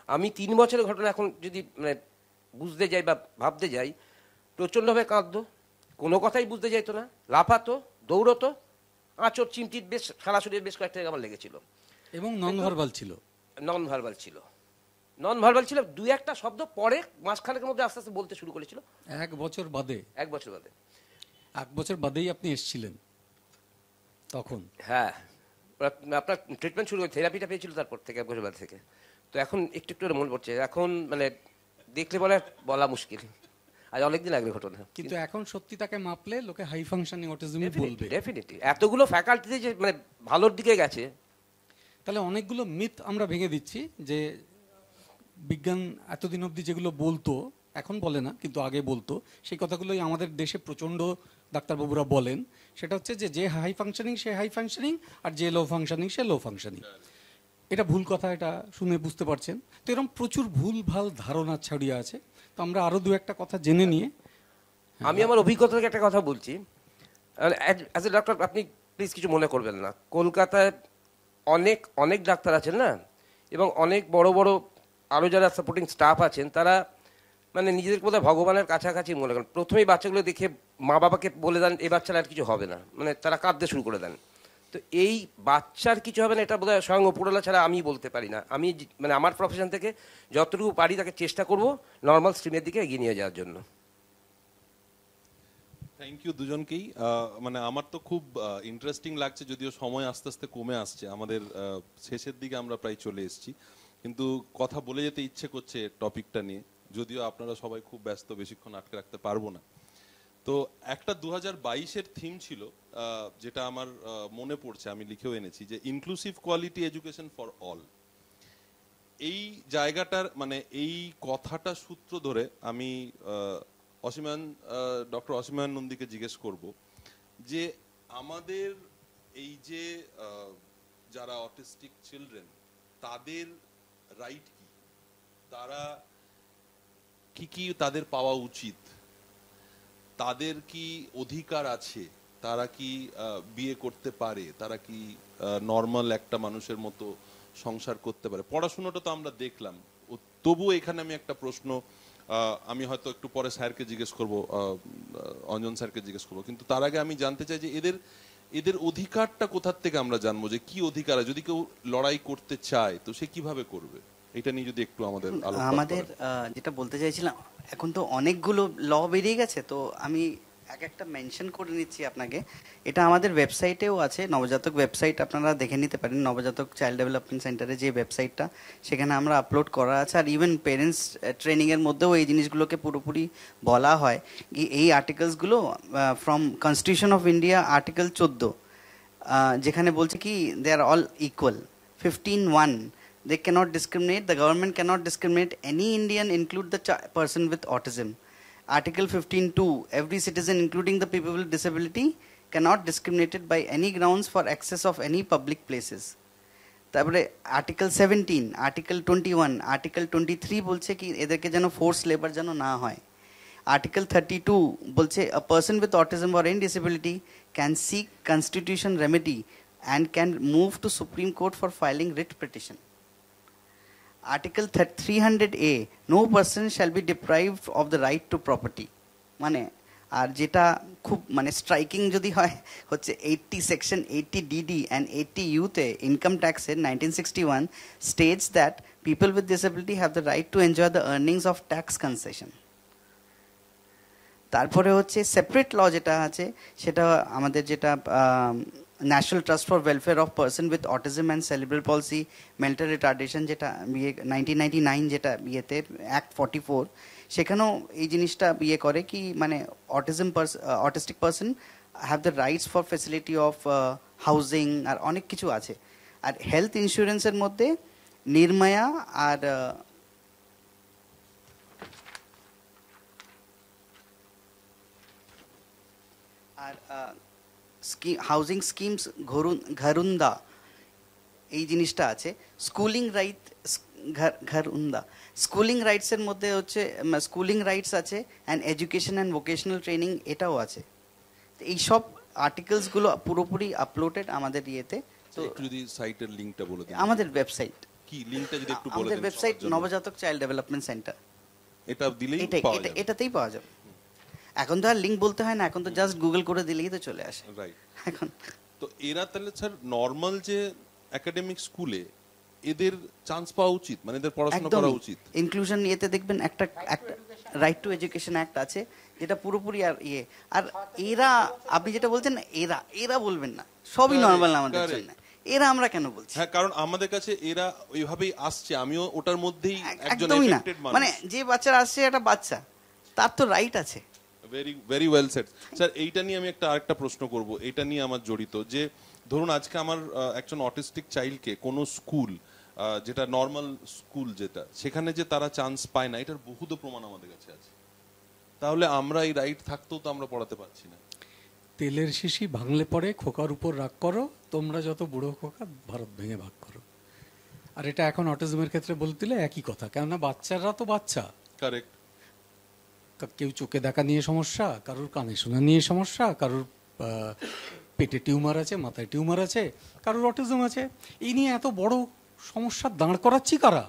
আমি 3 বছরের ঘটনা এখন যদি মানে বুঝতে যাই বা ভাবতে যাই, প্রচণ্ডভাবে কাঁদতো, কোনো কথাই বুঝতে যাইতো না, লাফাতো, দৌড়তো, আঁচড় চিমটির বেশ সারা শরীরে বেশ কয়েকটা আমার লেগেছিল, এবং নন ভার্বাল ছিল। নন ভার্বাল ছিল 2-1টা শব্দ পরে মাসখানেকের মধ্যে আস্তে আস্তে বলতে শুরু করেছিল। 1 বছর বাদে 1 বছর বাদে 1 বছর বাদেই আপনি এসেছিলেন তখন। হ্যাঁ, আপনার ট্রিটমেন্ট শুরু করে থেরাপিটা পেয়েছিল তারপর থেকে, 1 বছর বাদ থেকে। তো এখন একটু একটু মনে পড়ছে, এখন মানে দেখলে বলা মুশকিল, আজ অনেকদিন আগে ঘটনা, কিন্তু এখন সত্যি তাকে মাপলে লোকে হাই ফাংশনিং অটিজমই বলবে। ডেফিনেটলি এতগুলো ফ্যাকাল্টিতে যে মানে ভালোর দিকে গেছে। তাহলে অনেকগুলো মিথ আমরা ভেঙে দিচ্ছি, যে বিজ্ঞান এতদিন অবধি যেগুলো বলতো, এখন বলে না কিন্তু আগে বলতো, সেই কথাগুলোই আমাদের দেশে প্রচণ্ড ডাক্তারবাবুরা বলেন। সেটা হচ্ছে যে হাই ফাংশনিং সে হাই ফাংশনিং, আর যে লো ফাংশনিং সে লো ফাংশনিং। এটা ভুল কথা, এটা শুনে বুঝতে পারছেন। তো এরকম প্রচুর ভুল ভাল ধারণা ছড়িয়ে আছে। তো আমরা আরও 2-1টা কথা জেনে নিয়ে, আমি আমার অভিজ্ঞতা থেকে একটা কথা বলছি, অ্যাজ এ ডক্টর আপনি প্লিজ কিছু মনে করবেন না, কলকাতায় অনেক অনেক ডাক্তার আছেন না, এবং অনেক বড় বড় আরও যারা সাপোর্টিং স্টাফ আছেন, তারা মানে নিজেদের বোধহয় ভগবানের কাছাকাছি মনে করেন। প্রথমেই বাচ্চাগুলো দেখে মা বাবাকে বলে দেন এই বাচ্চার আর কিছু হবে না, মানে তারা কাঁদতে শুরু করে দেন। তো এই বাচ্চার কিছু হবে না, এটা বোধহয় স্বয়ং উপরওয়ালা ছাড়া আমি বলতে পারি না। আমি মানে আমার প্রফেশন থেকে যতটুকু পারি তাকে চেষ্টা করব নর্মাল স্ট্রিমের দিকে এগিয়ে নিয়ে যাওয়ার জন্য। থ্যাংক ইউ দুজনকেই। মানে আমার তো খুব ইন্টারেস্টিং লাগছে, যদিও সময় আস্তে আস্তে কমে আসছে, আমাদের শেষের দিকে আমরা প্রায় চলে এসেছি, কিন্তু কথা বলে যেতে ইচ্ছে করছে টপিকটা নিয়ে, যদিও আপনারা সবাই খুব ব্যস্ত, বেশিক্ষণ আটকে রাখতে পারবো না। তো একটা 2022-এর থিম ছিল, যেটা আমার মনে পড়ছে, আমি লিখেও এনেছি, যে inclusive quality education for all. এই জায়গাটার মানে এই কথাটা সূত্র ধরে আমি ডক্টর অসীমান নন্দীকে জিজ্ঞেস করব যে আমাদের এই যে যারা অটিস্টিক চিলড্রেন, তাদের রাইট কি, তারা কি তাদের পাওয়া উচিত, তাদের কি অধিকার আছে, তারা কি বিয়ে করতে পারে, তারা কি নর্মাল একটা মানুষের মতো সংসার করতে পারে। পড়াশোনাটা তো আমরা দেখলাম, তবুও এখানে আমি একটা প্রশ্ন, আমি হয়তো একটু পরে স্যারকে জিজ্ঞেস করবো, অঞ্জন স্যারকে জিজ্ঞেস করবো, কিন্তু তার আগে আমি জানতে চাই যে এদের অধিকারটা কোথার থেকে আমরা জানবো, যে কি অধিকার, যদি কেউ লড়াই করতে চায় তো সে কিভাবে করবে, এটা নিয়ে যদি একটু আমাদের যেটা বলতে চাইছিলাম, এখন তো অনেকগুলো ল বেরিয়ে গেছে, তো আমি এক একটা মেনশন করে নিচ্ছি আপনাকে। এটা আমাদের ওয়েবসাইটেও আছে, নবজাতক ওয়েবসাইট, আপনারা দেখে নিতে পারেন। নবজাতক চাইল্ড ডেভেলপমেন্ট সেন্টারে যে ওয়েবসাইটটা, সেখানে আমরা আপলোড করা আছে। আর ইভেন পেরেন্টস ট্রেনিংয়ের মধ্যেও এই জিনিসগুলোকে পুরোপুরি বলা হয়। এই আর্টিকেলসগুলো from constitution of India article 14, যেখানে বলছে কি they are all equal. 15(1) they cannot discriminate, the government cannot discriminate any Indian, include the person with autism. Article 15(2), every citizen including the people with disability cannot discriminated by any grounds for access of any public places. তারপরে আর্টিকেল 17, আর্টিকেল 21, আর্টিকেল 23 বলছে কি এদেরকে যেন ফোর্স লেবার যেন না হয়। আর্টিকেল 32 বলছে a person with autism or any disability can seek constitution remedy and can move to Supreme Court for filing writ petition. Article 300A, no person shall be deprived of the right to property. মানে আর যেটা খুব মানে স্ট্রাইকিং যদি হয় হচ্ছে 80 সেকশন 80 DD and 80 ইউতে ইনকাম ট্যাক্সের 1961 states that people with disability have the right to enjoy the earnings of tax concession. তারপরে হচ্ছে সেপারেট ল যেটা আছে সেটা আমাদের যেটা national trust for welfare of person with autism and cerebral পলসি mental retardation, যেটা 1999 যেটা বিয়েতে অ্যাক্ট 44, সেখানেও এই জিনিসটা বিয়ে করে কি মানে autistic person have the rights for facility of housing আর অনেক কিছু আছে। আর হেলথ ইন্স্যুরেন্সের মধ্যে নির্মায়া আর হাউজিং স্কিমস ঘরুন্দা এই জিনিসটা আছে। স্কুলিং রাইট ঘরুন্দা স্কুলিং রাইটসের মধ্যে হচ্ছে স্কুলিং রাইটস আছে and education and vocational training এটাও আছে। এই সব আর্টিকেলসগুলো পুরোপুরি আপলোডেড আমাদের ইয়েতে। তো একটু যদি সাইটের লিংকটা বলে দিন। আমাদের ওয়েবসাইট কি লিংকটা যদি একটু বলে দেন। আমাদের ওয়েবসাইট নবজাতক চাইল্ড ডেভেলপমেন্ট সেন্টার, এটা দিলেই পাওয়া যাবে, এটাতেই পাওয়া যাবে। এখন তো আর লিংক বলতে হয় না, এখন তো জাস্ট গুগল করে দিলেই তো চলে আসে। রাইট। এখন তো এরা তাহলে স্যার নরমাল যে একাডেমিক স্কুলে এদের চান্স পাওয়া উচিত, মানে এদের পড়াশোনা করা উচিত। ইনক্লুশন ইয়েতে দেখবেন একটা রাইট টু এডুকেশন অ্যাক্ট আছে যেটা পুরোপুরি আর ইয়ে। আর এরা আপনি যেটা বলছেন এরা বলবেন না, সবই নরমাল আমাদের জন্য। এরা আমরা কেন বলছি? হ্যাঁ, কারণ আমাদের কাছে এরা ওইভাবেই আসছে, আমিও ওটার মধ্যেই একজন একদমই না। এফেক্টেড মানুষ। মানে যে বাচ্চারা আসছে একটা বাচ্চা, তার তো রাইট আছে। Very well said sir. এইটা নিয়ে আমি আরেকটা প্রশ্ন করব, এটা নিয়ে আমার জড়িত যে ধরুন আজকে আমার একজন অটিস্টিক চাইল্ডকে কোনো স্কুল যেটা নর্মাল স্কুল যেটা সেখানে যে তারা চান্স পায় না, এটার বহুত প্রমাণ আমাদের কাছে আছে। তাহলে আমরা এই রাইট থাকতেও তো আমরা পড়াতে পারছি না। তেলের শিশি ভাঙলে পরে খোকার উপর রাগ করো, তোমরা যত বুড়ো খোকা ভারত ভেঙে ভাগ করো। আর এটা এখন অটিজমের ক্ষেত্রে বলতে দিলে একই কথা, কেননা বাচ্চারা তো বাচ্চা। কারেক্ট। কেউ চোখে দেখা নিয়ে সমস্যা, কারোর কানে শোনা নিয়ে সমস্যা, কারোর পেটে টিউমার আছে, মাথায় টিউমার আছে, কারোর অটিজম আছে। এই নিয়ে এত বড় সমস্যা দাঁড় করাচ্ছি কারা?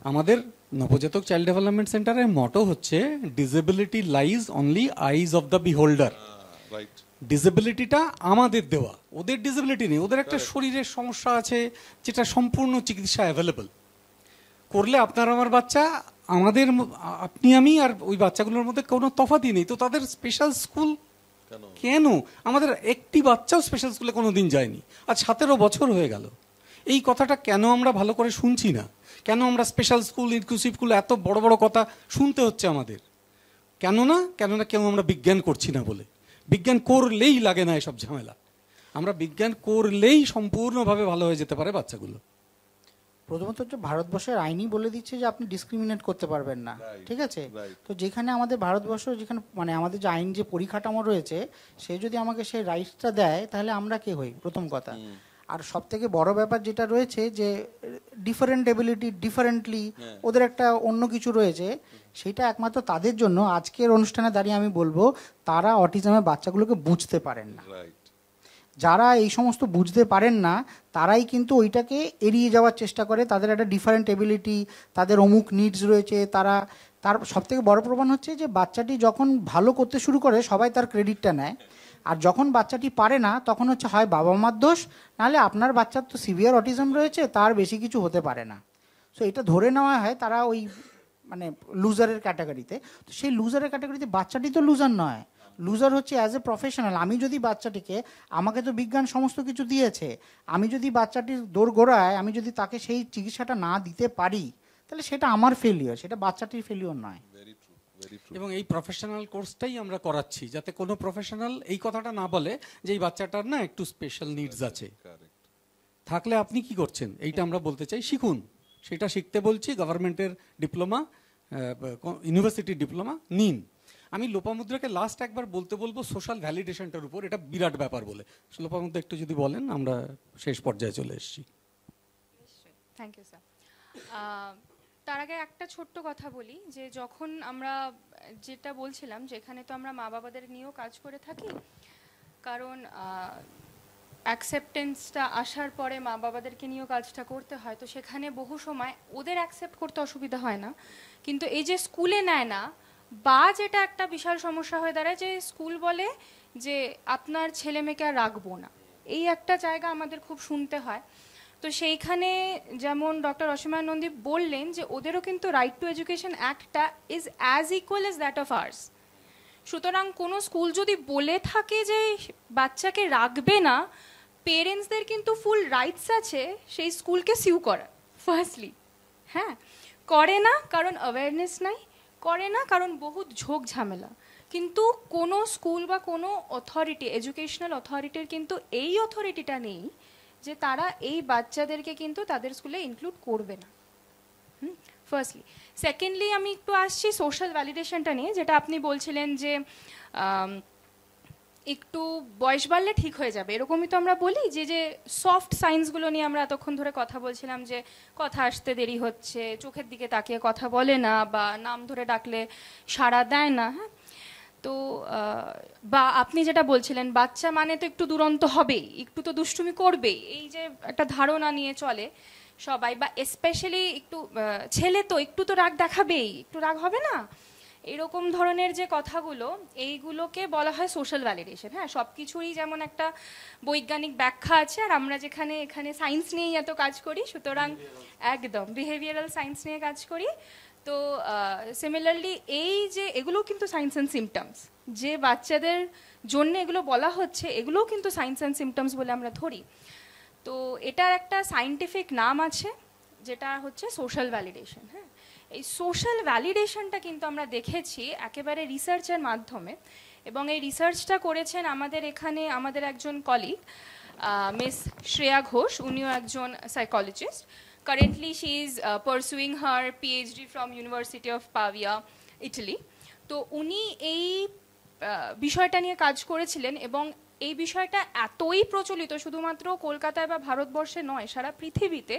আমাদের নবজাতক চাইল্ড ডেভেলপমেন্ট সেন্টারের মটো হচ্ছে disability lies only eyes of the beholder. ডিসেবিলিটিটা আমাদের দেওয়া, ওদের ডিসেবিলিটি নেই। ওদের একটা শরীরের সমস্যা আছে যেটা সম্পূর্ণ চিকিৎসা অ্যাভেলেবল। করলে আপনার আমার বাচ্চা, আমাদের আপনি আমি আর ওই বাচ্চাগুলোর মধ্যে কোনো তফাৎই নেই। তো তাদের স্পেশাল স্কুল কেন? আমাদের একটি বাচ্চাও স্পেশাল স্কুলে কোনো দিন যায়নি, আজ 17 বছর হয়ে গেল। এই কথাটা কেন আমরা ভালো করে শুনছি না? কেন আমরা স্পেশাল স্কুল, ইনক্লুসিভ স্কুল, এত বড় বড় কথা শুনতে হচ্ছে আমাদের? কেননা কেউ আমরা বিজ্ঞান করছি না বলে। বিজ্ঞান করলেই লাগে না এসব ঝামেলা। আমরা বিজ্ঞান করলেই সম্পূর্ণভাবে ভালো হয়ে যেতে পারে বাচ্চাগুলো। প্রথমত হচ্ছে ভারতবর্ষের আইনই বলে দিচ্ছে যে আপনি ডিসক্রিমিনেট করতে পারবেন না, ঠিক আছে? তো যেখানে আমাদের ভারতবর্ষ, যেখানে মানে আমাদের যে আইন যে পরিকাঠামো রয়েছে, সে যদি আমাকে সেই রাইটসটা দেয় তাহলে আমরা কে হই? প্রথম কথা। আর সব থেকে বড় ব্যাপার যেটা রয়েছে যে ডিফারেন্ট এবিলিটি, ডিফারেন্টলি ওদের একটা অন্য কিছু রয়েছে, সেটা একমাত্র তাদের জন্য। আজকের অনুষ্ঠানে দাঁড়িয়ে আমি বলবো তারা অটিজমের বাচ্চাগুলোকে বুঝতে পারেন না। যারা এই সমস্ত বুঝতে পারেন না তারাই কিন্তু ওইটাকে এড়িয়ে যাওয়ার চেষ্টা করে। তাদের একটা ডিফারেন্ট এবিলিটি, তাদের অমুক নিডস রয়েছে। তার সবথেকে বড় প্রমাণ হচ্ছে যে বাচ্চাটি যখন ভালো করতে শুরু করে সবাই তার ক্রেডিটটা নেয়, আর যখন বাচ্চাটি পারে না তখন হচ্ছে হয় বাবা মার দোষ, নাহলে আপনার বাচ্চার তো সিভিয়ার অটিজম রয়েছে, তার বেশি কিছু হতে পারে না। সো এটা ধরে নেওয়া হয়, তারা ওই মানে লুজারের ক্যাটাগরিতে। তো সেই লুজারের ক্যাটাগরিতে বাচ্চাটি তো লুজার নয়, লুজার হচ্ছে অ্যাজ এ প্রফেশনাল। আমি যদি বাচ্চাটিকে, আমাকে তো বিজ্ঞান সমস্ত কিছু দিয়েছে, আমি যদি বাচ্চাটির দোরগোড়ায় আমি যদি তাকে সেই চিকিৎসাটা না দিতে পারি, তাহলে সেটা আমার ফেলিওর, সেটা বাচ্চাটির ফেলিওর নয়। এবং এই প্রফেশনাল কোর্সটাই আমরা করাচ্ছি, যাতে কোনো প্রফেশনাল এই কথাটা না বলে যে এই বাচ্চাটার না একটু স্পেশাল নিডস আছে। থাকলে আপনি কি করছেন এইটা আমরা বলতে চাই, শিখুন। সেটা শিখতে বলছি, গভর্নমেন্টের ডিপ্লোমা, ইউনিভার্সিটি ডিপ্লোমা নিন। আমি লোপামুদ্রাকে লাস্ট একবার বলতে বলবো সোশ্যাল ভ্যালিডেশনটার উপর, এটা বিরাট ব্যাপার বলে। লোপামুদ্রা একটু যদি বলেন, আমরা শেষ পর্যায়ে চলে এসেছি। Thank you sir. তার আগে একটা ছোট্ট কথা বলি, যে যখন আমরা যেটা বলছিলাম যে এখানে তো আমরা মা বাবাদের নিয়েও কাজ করে থাকি, কারণ অ্যাকসেপ্টেন্সটা আসার পরে মা বাবাদেরকে নিয়েও কাজটা করতে হয়। তো সেখানে বহু সময় ওদের অ্যাকসেপ্ট করতে অসুবিধা হয় না, কিন্তু এই যে স্কুলে নেয় না, বা যেটা একটা বিশাল সমস্যা হয়ে দাঁড়ায়, যে স্কুল বলে যে আপনার ছেলে মেয়েকে আর রাখবো না, এই একটা জায়গা আমাদের খুব শুনতে হয়। তো সেইখানে যেমন ডক্টর অসীমা নন্দী বললেন যে ওদেরও কিন্তু রাইট টু এডুকেশন অ্যাক্টটা is as equal as that of ours. সুতরাং কোনো স্কুল যদি বলে থাকে যে বাচ্চাকে রাখবে না, পেরেন্টসদের কিন্তু ফুল রাইটস আছে সেই স্কুলকে সিউ করা। ফার্স্টলি হ্যাঁ, করে না কারণ অ্যাওয়ারনেস নাই, করে না কারণ বহুত ঝোঁক ঝামেলা। কিন্তু কোনো স্কুল বা কোনো অথরিটি, এডুকেশনাল অথরিটির কিন্তু এই অথরিটিটা নেই যে তারা এই বাচ্চাদেরকে কিন্তু তাদের স্কুলে ইনক্লুড করবে না। ফার্স্টলি। সেকেন্ডলি আমি একটু আসছি সোশ্যাল ভ্যালিডেশনটা নিয়ে, যেটা আপনি বলছিলেন যে একটু বয়স বাড়লে ঠিক হয়ে যাবে, এরকমই তো আমরা বলি। যে যে সফট সাইন্সগুলো নিয়ে আমরা এতক্ষণ ধরে কথা বলছিলাম, যে কথা আসতে দেরি হচ্ছে, চোখের দিকে তাকিয়ে কথা বলে না, বা নাম ধরে ডাকলে সাড়া দেয় না, হ্যাঁ। তো বা আপনি যেটা বলছিলেন, বাচ্চা মানে তো একটু দুরন্ত হবেই, একটু তো দুষ্টুমি করবেই, এই যে একটা ধারণা নিয়ে চলে সবাই, বা স্পেশালি একটু ছেলে তো একটু তো রাগ দেখাবেই, একটু রাগ হবে না, এরকম ধরনের যে কথাগুলো, এইগুলোকে বলা হয় সোশ্যাল ভ্যালিডেশন। হ্যাঁ, সব কিছুরই যেমন একটা বৈজ্ঞানিক ব্যাখ্যা আছে, আর আমরা যেখানে এখানে সায়েন্স নিয়েই এত কাজ করি, সুতরাং একদম বিহেভিয়ারাল সায়েন্স নিয়ে কাজ করি। তো সিমিলারলি এই যে এগুলো কিন্তু সাইন্স অ্যান্ড সিমটমস, যে বাচ্চাদের জন্য এগুলো বলা হচ্ছে, এগুলোও কিন্তু সাইন্স অ্যান্ড সিমটমস বলে আমরা ধরি। তো এটার একটা সায়েন্টিফিক নাম আছে, যেটা হচ্ছে সোশ্যাল ভ্যালিডেশন। হ্যাঁ, এই সোশ্যাল ভ্যালিডেশনটা কিন্তু আমরা দেখেছি একেবারে রিসার্চের মাধ্যমে, এবং এই রিসার্চটা করেছেন আমাদের এখানে আমাদের একজন কলিগ মিস শ্রেয়া ঘোষ, উনিও একজন psychologist. Currently, she is pursuing her PhD from University of Pavia, Italy. তো উনি এই বিষয়টা নিয়ে কাজ করেছিলেন, এবং এই বিষয়টা এতই প্রচলিত শুধুমাত্র কলকাতায় বা ভারতবর্ষে নয়, সারা পৃথিবীতে,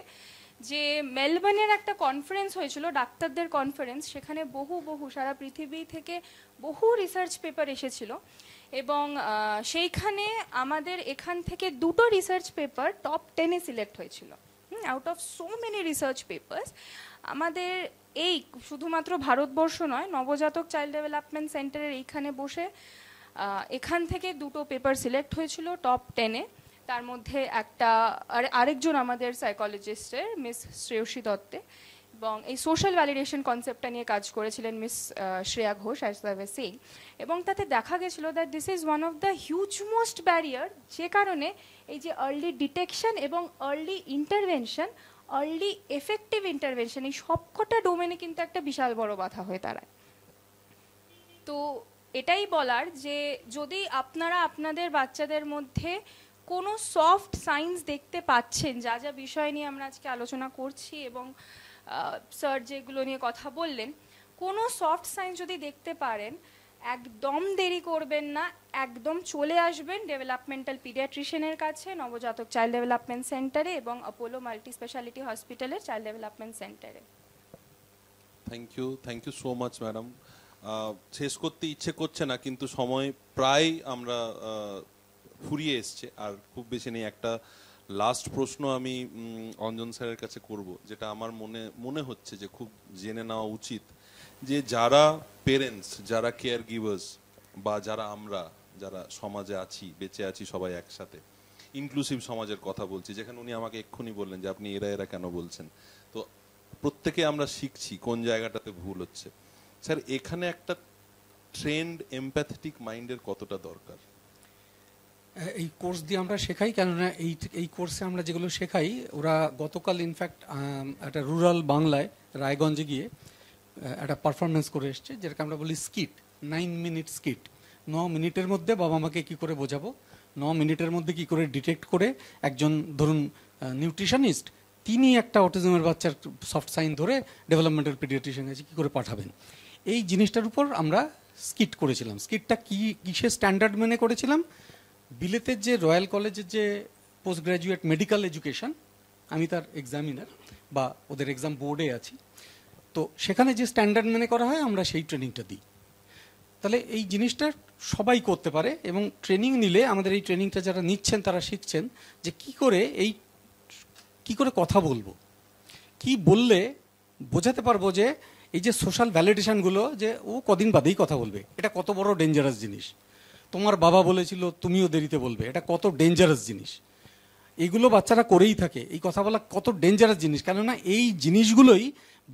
যে মেলবোর্নের একটা কনফারেন্স হয়েছিল, ডাক্তারদের কনফারেন্স, সেখানে বহু সারা পৃথিবী থেকে বহু রিসার্চ পেপার এসেছিল, এবং সেইখানে আমাদের এখান থেকে দুটো রিসার্চ পেপার টপ 10-এ সিলেক্ট হয়েছিল। Out of so many research papers, আমাদের এই শুধুমাত্র ভারতবর্ষ নয়, নবজাতক চাইল্ড ডেভেলপমেন্ট সেন্টারের এইখানে বসে এখান থেকে দুটো পেপার সিলেক্ট হয়েছিল টপ 10-এ। তার মধ্যে একটা আরেকজন আমাদের সাইকোলজিস্টের মিস শ্রেয়সী দত্তে, এবং এই সোশ্যাল ভ্যালিডেশন কনসেপ্টটা নিয়ে কাজ করেছিলেন miss Shreya Ghosh, as I was saying. এবং তাতে দেখা গেছিল that this is one of the huge most barrier, যে কারণে এই যে আর্লি ডিটেকশন এবং early intervention, early effective intervention, এই সবকটা ডোমেনে কিন্তু একটা বিশাল বড় বাধা হয়ে দাঁড়ায়। তো এটাই বলার যে যদি আপনারা আপনাদের বাচ্চাদের মধ্যে কোনো সফট সাইন্স দেখতে পাচ্ছেন, যা যা বিষয় নিয়ে আমরা আজকে আলোচনা করছি এবং স্যার যেগুলো নিয়ে কথা বললেন, কোনো সফট সাইন্স যদি দেখতে পারেন, একদম দেরি করবেন না, একদম চলে আসবেন ডেভেলপমেন্টাল পিডিয়াট্রিশিয়ানের কাছে, নবজাতক চাইল্ড ডেভেলপমেন্ট সেন্টারে এবং অ্যাপোলো মাল্টি স্পেশালিটি হসপিটালের চাইল্ড ডেভেলপমেন্ট সেন্টারে। Thank you so much madam. শেষ করতে ইচ্ছে করছে না, কিন্তু সময় প্রায় আমরা ফুরিয়ে এসছে, আর খুব বেশি নেই। একটা লাস্ট প্রশ্ন আমি অঞ্জন স্যারের কাছে করব, যেটা আমার মনে হচ্ছে যে খুব জেনে নেওয়া উচিত, যে যারা পেরেন্টস, যারা কেয়ার গিভার্স, বা আমরা যারা সমাজে আছি, বেঁচে আছি সবাই একসাথে, ইনক্লুসিভ সমাজের কথা বলছি, যেখানে উনি আমাকে এক্ষুনি বললেন যে আপনি এরা কেন বলছেন। তো প্রত্যেকে আমরা শিখছি কোন জায়গাটাতে ভুল হচ্ছে। স্যার, এখানে একটা ট্রেন্ড এমপ্যাথেটিক মাইন্ডের কতটা দরকার? এই কোর্স দিয়ে আমরা শেখাই, কেননা এই কোর্সে আমরা যেগুলো শেখাই, ওরা গতকাল ইনফ্যাক্ট একটা রুরাল বাংলায় রায়গঞ্জে গিয়ে একটা পারফরমেন্স করে এসছে, যেটাকে আমরা বলি স্কিট, 9 মিনিট স্কিট। 9 মিনিটের মধ্যে বাবা মাকে কি করে বোঝাবো, 9 মিনিটের মধ্যে কি করে ডিটেক্ট করে একজন ধরুন নিউট্রিশনিস্ট, তিনি একটা অটিজমের বাচ্চার সফট সাইন ধরে ডেভেলপমেন্টাল পিডিয়াট্রিশিয়ান কাছে কী করে পাঠাবেন, এই জিনিসটার উপর আমরা স্কিট করেছিলাম। স্কিটটা কিসের স্ট্যান্ডার্ড মেনে করেছিলাম? বিলেতের যে রয়্যাল কলেজের যে পোস্ট গ্র্যাজুয়েট মেডিকেল এডুকেশন, আমি তার এক্সামিনার বা ওদের এক্সাম বোর্ডে আছি, তো সেখানে যে স্ট্যান্ডার্ড মেনে করা হয় আমরা সেই ট্রেনিংটা দিই। তাহলে এই জিনিসটা সবাই করতে পারে, এবং ট্রেনিং নিলে আমাদের এই ট্রেনিংটা যারা নিচ্ছেন তারা শিখছেন যে কি করে কথা বলবো, কি বললে বোঝাতে পারবো যে এই যে সোশ্যাল ভ্যালিডেশনগুলো, যে ও কদিন বাদেই কথা বলবে, এটা কত বড় ডেঞ্জারাস জিনিস। তোমার বাবা বলেছিল তুমিও দেরিতে বলবে, এটা কত ডেঞ্জারাস জিনিস। এইগুলো বাচ্চারা করেই থাকে, এই কথা বলা কত ডেঞ্জারাস জিনিস। কেননা এই জিনিসগুলোই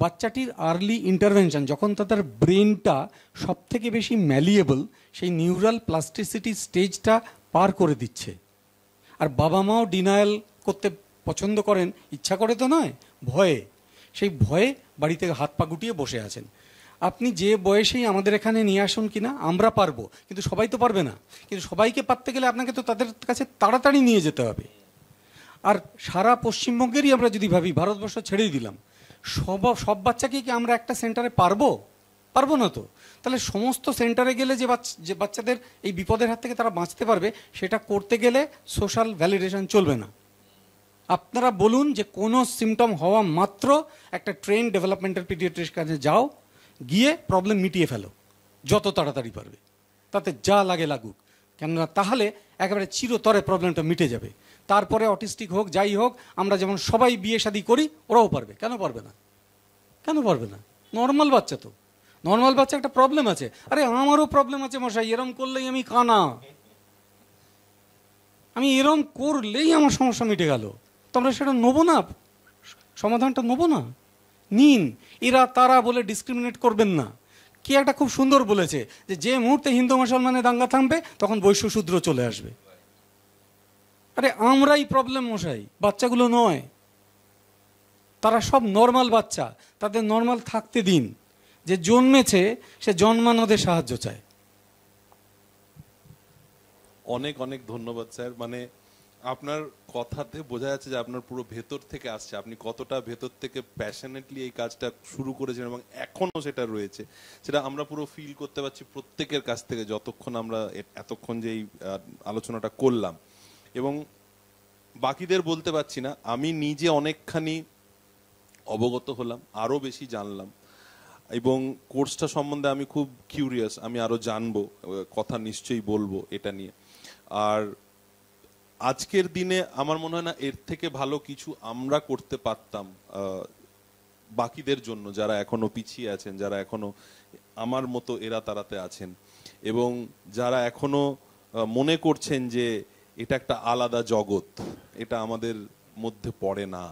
বাচ্চাটির আর্লি ইন্টারভেনশন, যখন তাদের ব্রেনটা সব থেকে বেশি ম্যালিয়েবল, সেই নিউরাল প্লাস্টিসিটি স্টেজটা পার করে দিচ্ছে। আর বাবা মাও ডিনায়াল করতে পছন্দ করেন, ইচ্ছা করে তো নয়, ভয়ে। সেই ভয়ে বাড়িতে হাত পা গুটিয়ে বসে আছেন। আপনি যে বয়সেই আমাদের এখানে নিয়ে আসুন কিনা, আমরা পারবো, কিন্তু সবাই তো পারবে না। কিন্তু সবাইকে পারতে গেলে আপনাকে তো তাদের কাছে তাড়াতাড়ি নিয়ে যেতে হবে। আর সারা পশ্চিমবঙ্গেরই আমরা যদি ভাবি, ভারতবর্ষ ছেড়েই দিলাম, সব বাচ্চাকে কি আমরা একটা সেন্টারে পারবো না তো। তাহলে সমস্ত সেন্টারে গেলে যে বাচ্চাদের এই বিপদের হাত থেকে তারা বাঁচতে পারবে, সেটা করতে গেলে সোশ্যাল ভ্যালিডেশন চলবে না। আপনারা বলুন যে কোনো সিমটম হওয়া মাত্র একটা ট্রেন ডেভেলপমেন্টাল পিডিয়াট্রিশিয়ানের কাছে যাও, গিয়ে প্রবলেম মিটিয়ে ফেলো যত তাড়াতাড়ি পারবে, তাতে যা লাগে লাগুক। কেননা তাহলে একেবারে চিরতরে প্রবলেমটা মিটে যাবে। তারপরে অটিস্টিক হোক, যাই হোক, আমরা যেমন সবাই বিয়ে শাদী করি, ওরাও পারবে। কেন পারবে না? নর্মাল বাচ্চা তো, নর্মাল বাচ্চা একটা প্রবলেম আছে। আরে আমারও প্রবলেম আছে মশাই, এরম করলেই আমি কানা, আমি এরম করলেই আমার সমস্যা মিটে গেল। তোমরা সেটা নেবো না, সমাধানটা নেবো না, নিন। এরা তারা বলে ডিসক্রিমিনেট করবেন না। কে একটা খুব সুন্দর বলেছে যে মুহূর্তে হিন্দু মুসলমানের দাঙ্গা থামবে, তখন বৈশ্য শূদ্র চলে আসবে। আরে আমরাই প্রবলেম মশাই, বাচ্চাগুলো নয়। তারা সব নর্মাল বাচ্চা, তাদের নর্মাল থাকতে দিন। যে জন্মেছে সে জন্মানোদের সাহায্য চায়। অনেক অনেক ধন্যবাদ স্যার। মানে আপনার কথাতে বোঝা যাচ্ছে যে আপনার পুরো ভেতর থেকে আসছে, আপনি কতটা ভেতর থেকে প্যাশনেটলি এই কাজটা শুরু করেছেন এবং এখনো সেটা রয়েছে, সেটা আমরা পুরো ফিল করতে পারছি প্রত্যেকের কাছ থেকে, যতক্ষণ আমরা এতক্ষণ যে এই আলোচনাটা করলাম। এবং বাকিদের বলতে পারছি না, আমি নিজে অনেকখানি অবগত হলাম, আরো বেশি জানলাম, এবং কোর্সটা সম্বন্ধে আমি খুব কিউরিয়াস, আমি আরো জানবো, কথা নিশ্চয়ই বলবো এটা নিয়ে। আর আজকের দিনে আমার মনে হয় না এর থেকে ভালো কিছু আমরা করতে পারতাম বাকিদের জন্য, যারা এখনো পিছিয়ে আছেন, যারা এখনো আমার মতো এরা তারাতে আছেন, এবং যারা এখনো মনে করছেন যে এটা একটা আলাদা জগৎ, এটা আমাদের মধ্যে পড়ে না।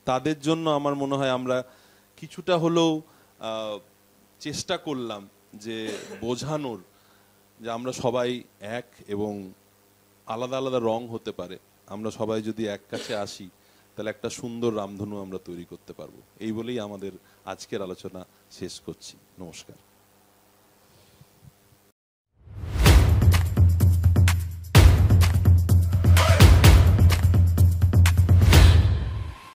তাদের জন্য আমার মনে হয় আমরা কিছুটা হলেও চেষ্টা করলাম যে বোঝানোর যে আমরা সবাই এক, এবং আলাদা আলাদা রং হতে পারে, আমরা সবাই যদি এক কাছে আসি তাহলে একটা সুন্দর রামধনু আমরা তৈরি করতে পারবো। এই বলেই আমাদের আজকের আলোচনা শেষ করছি। নমস্কার।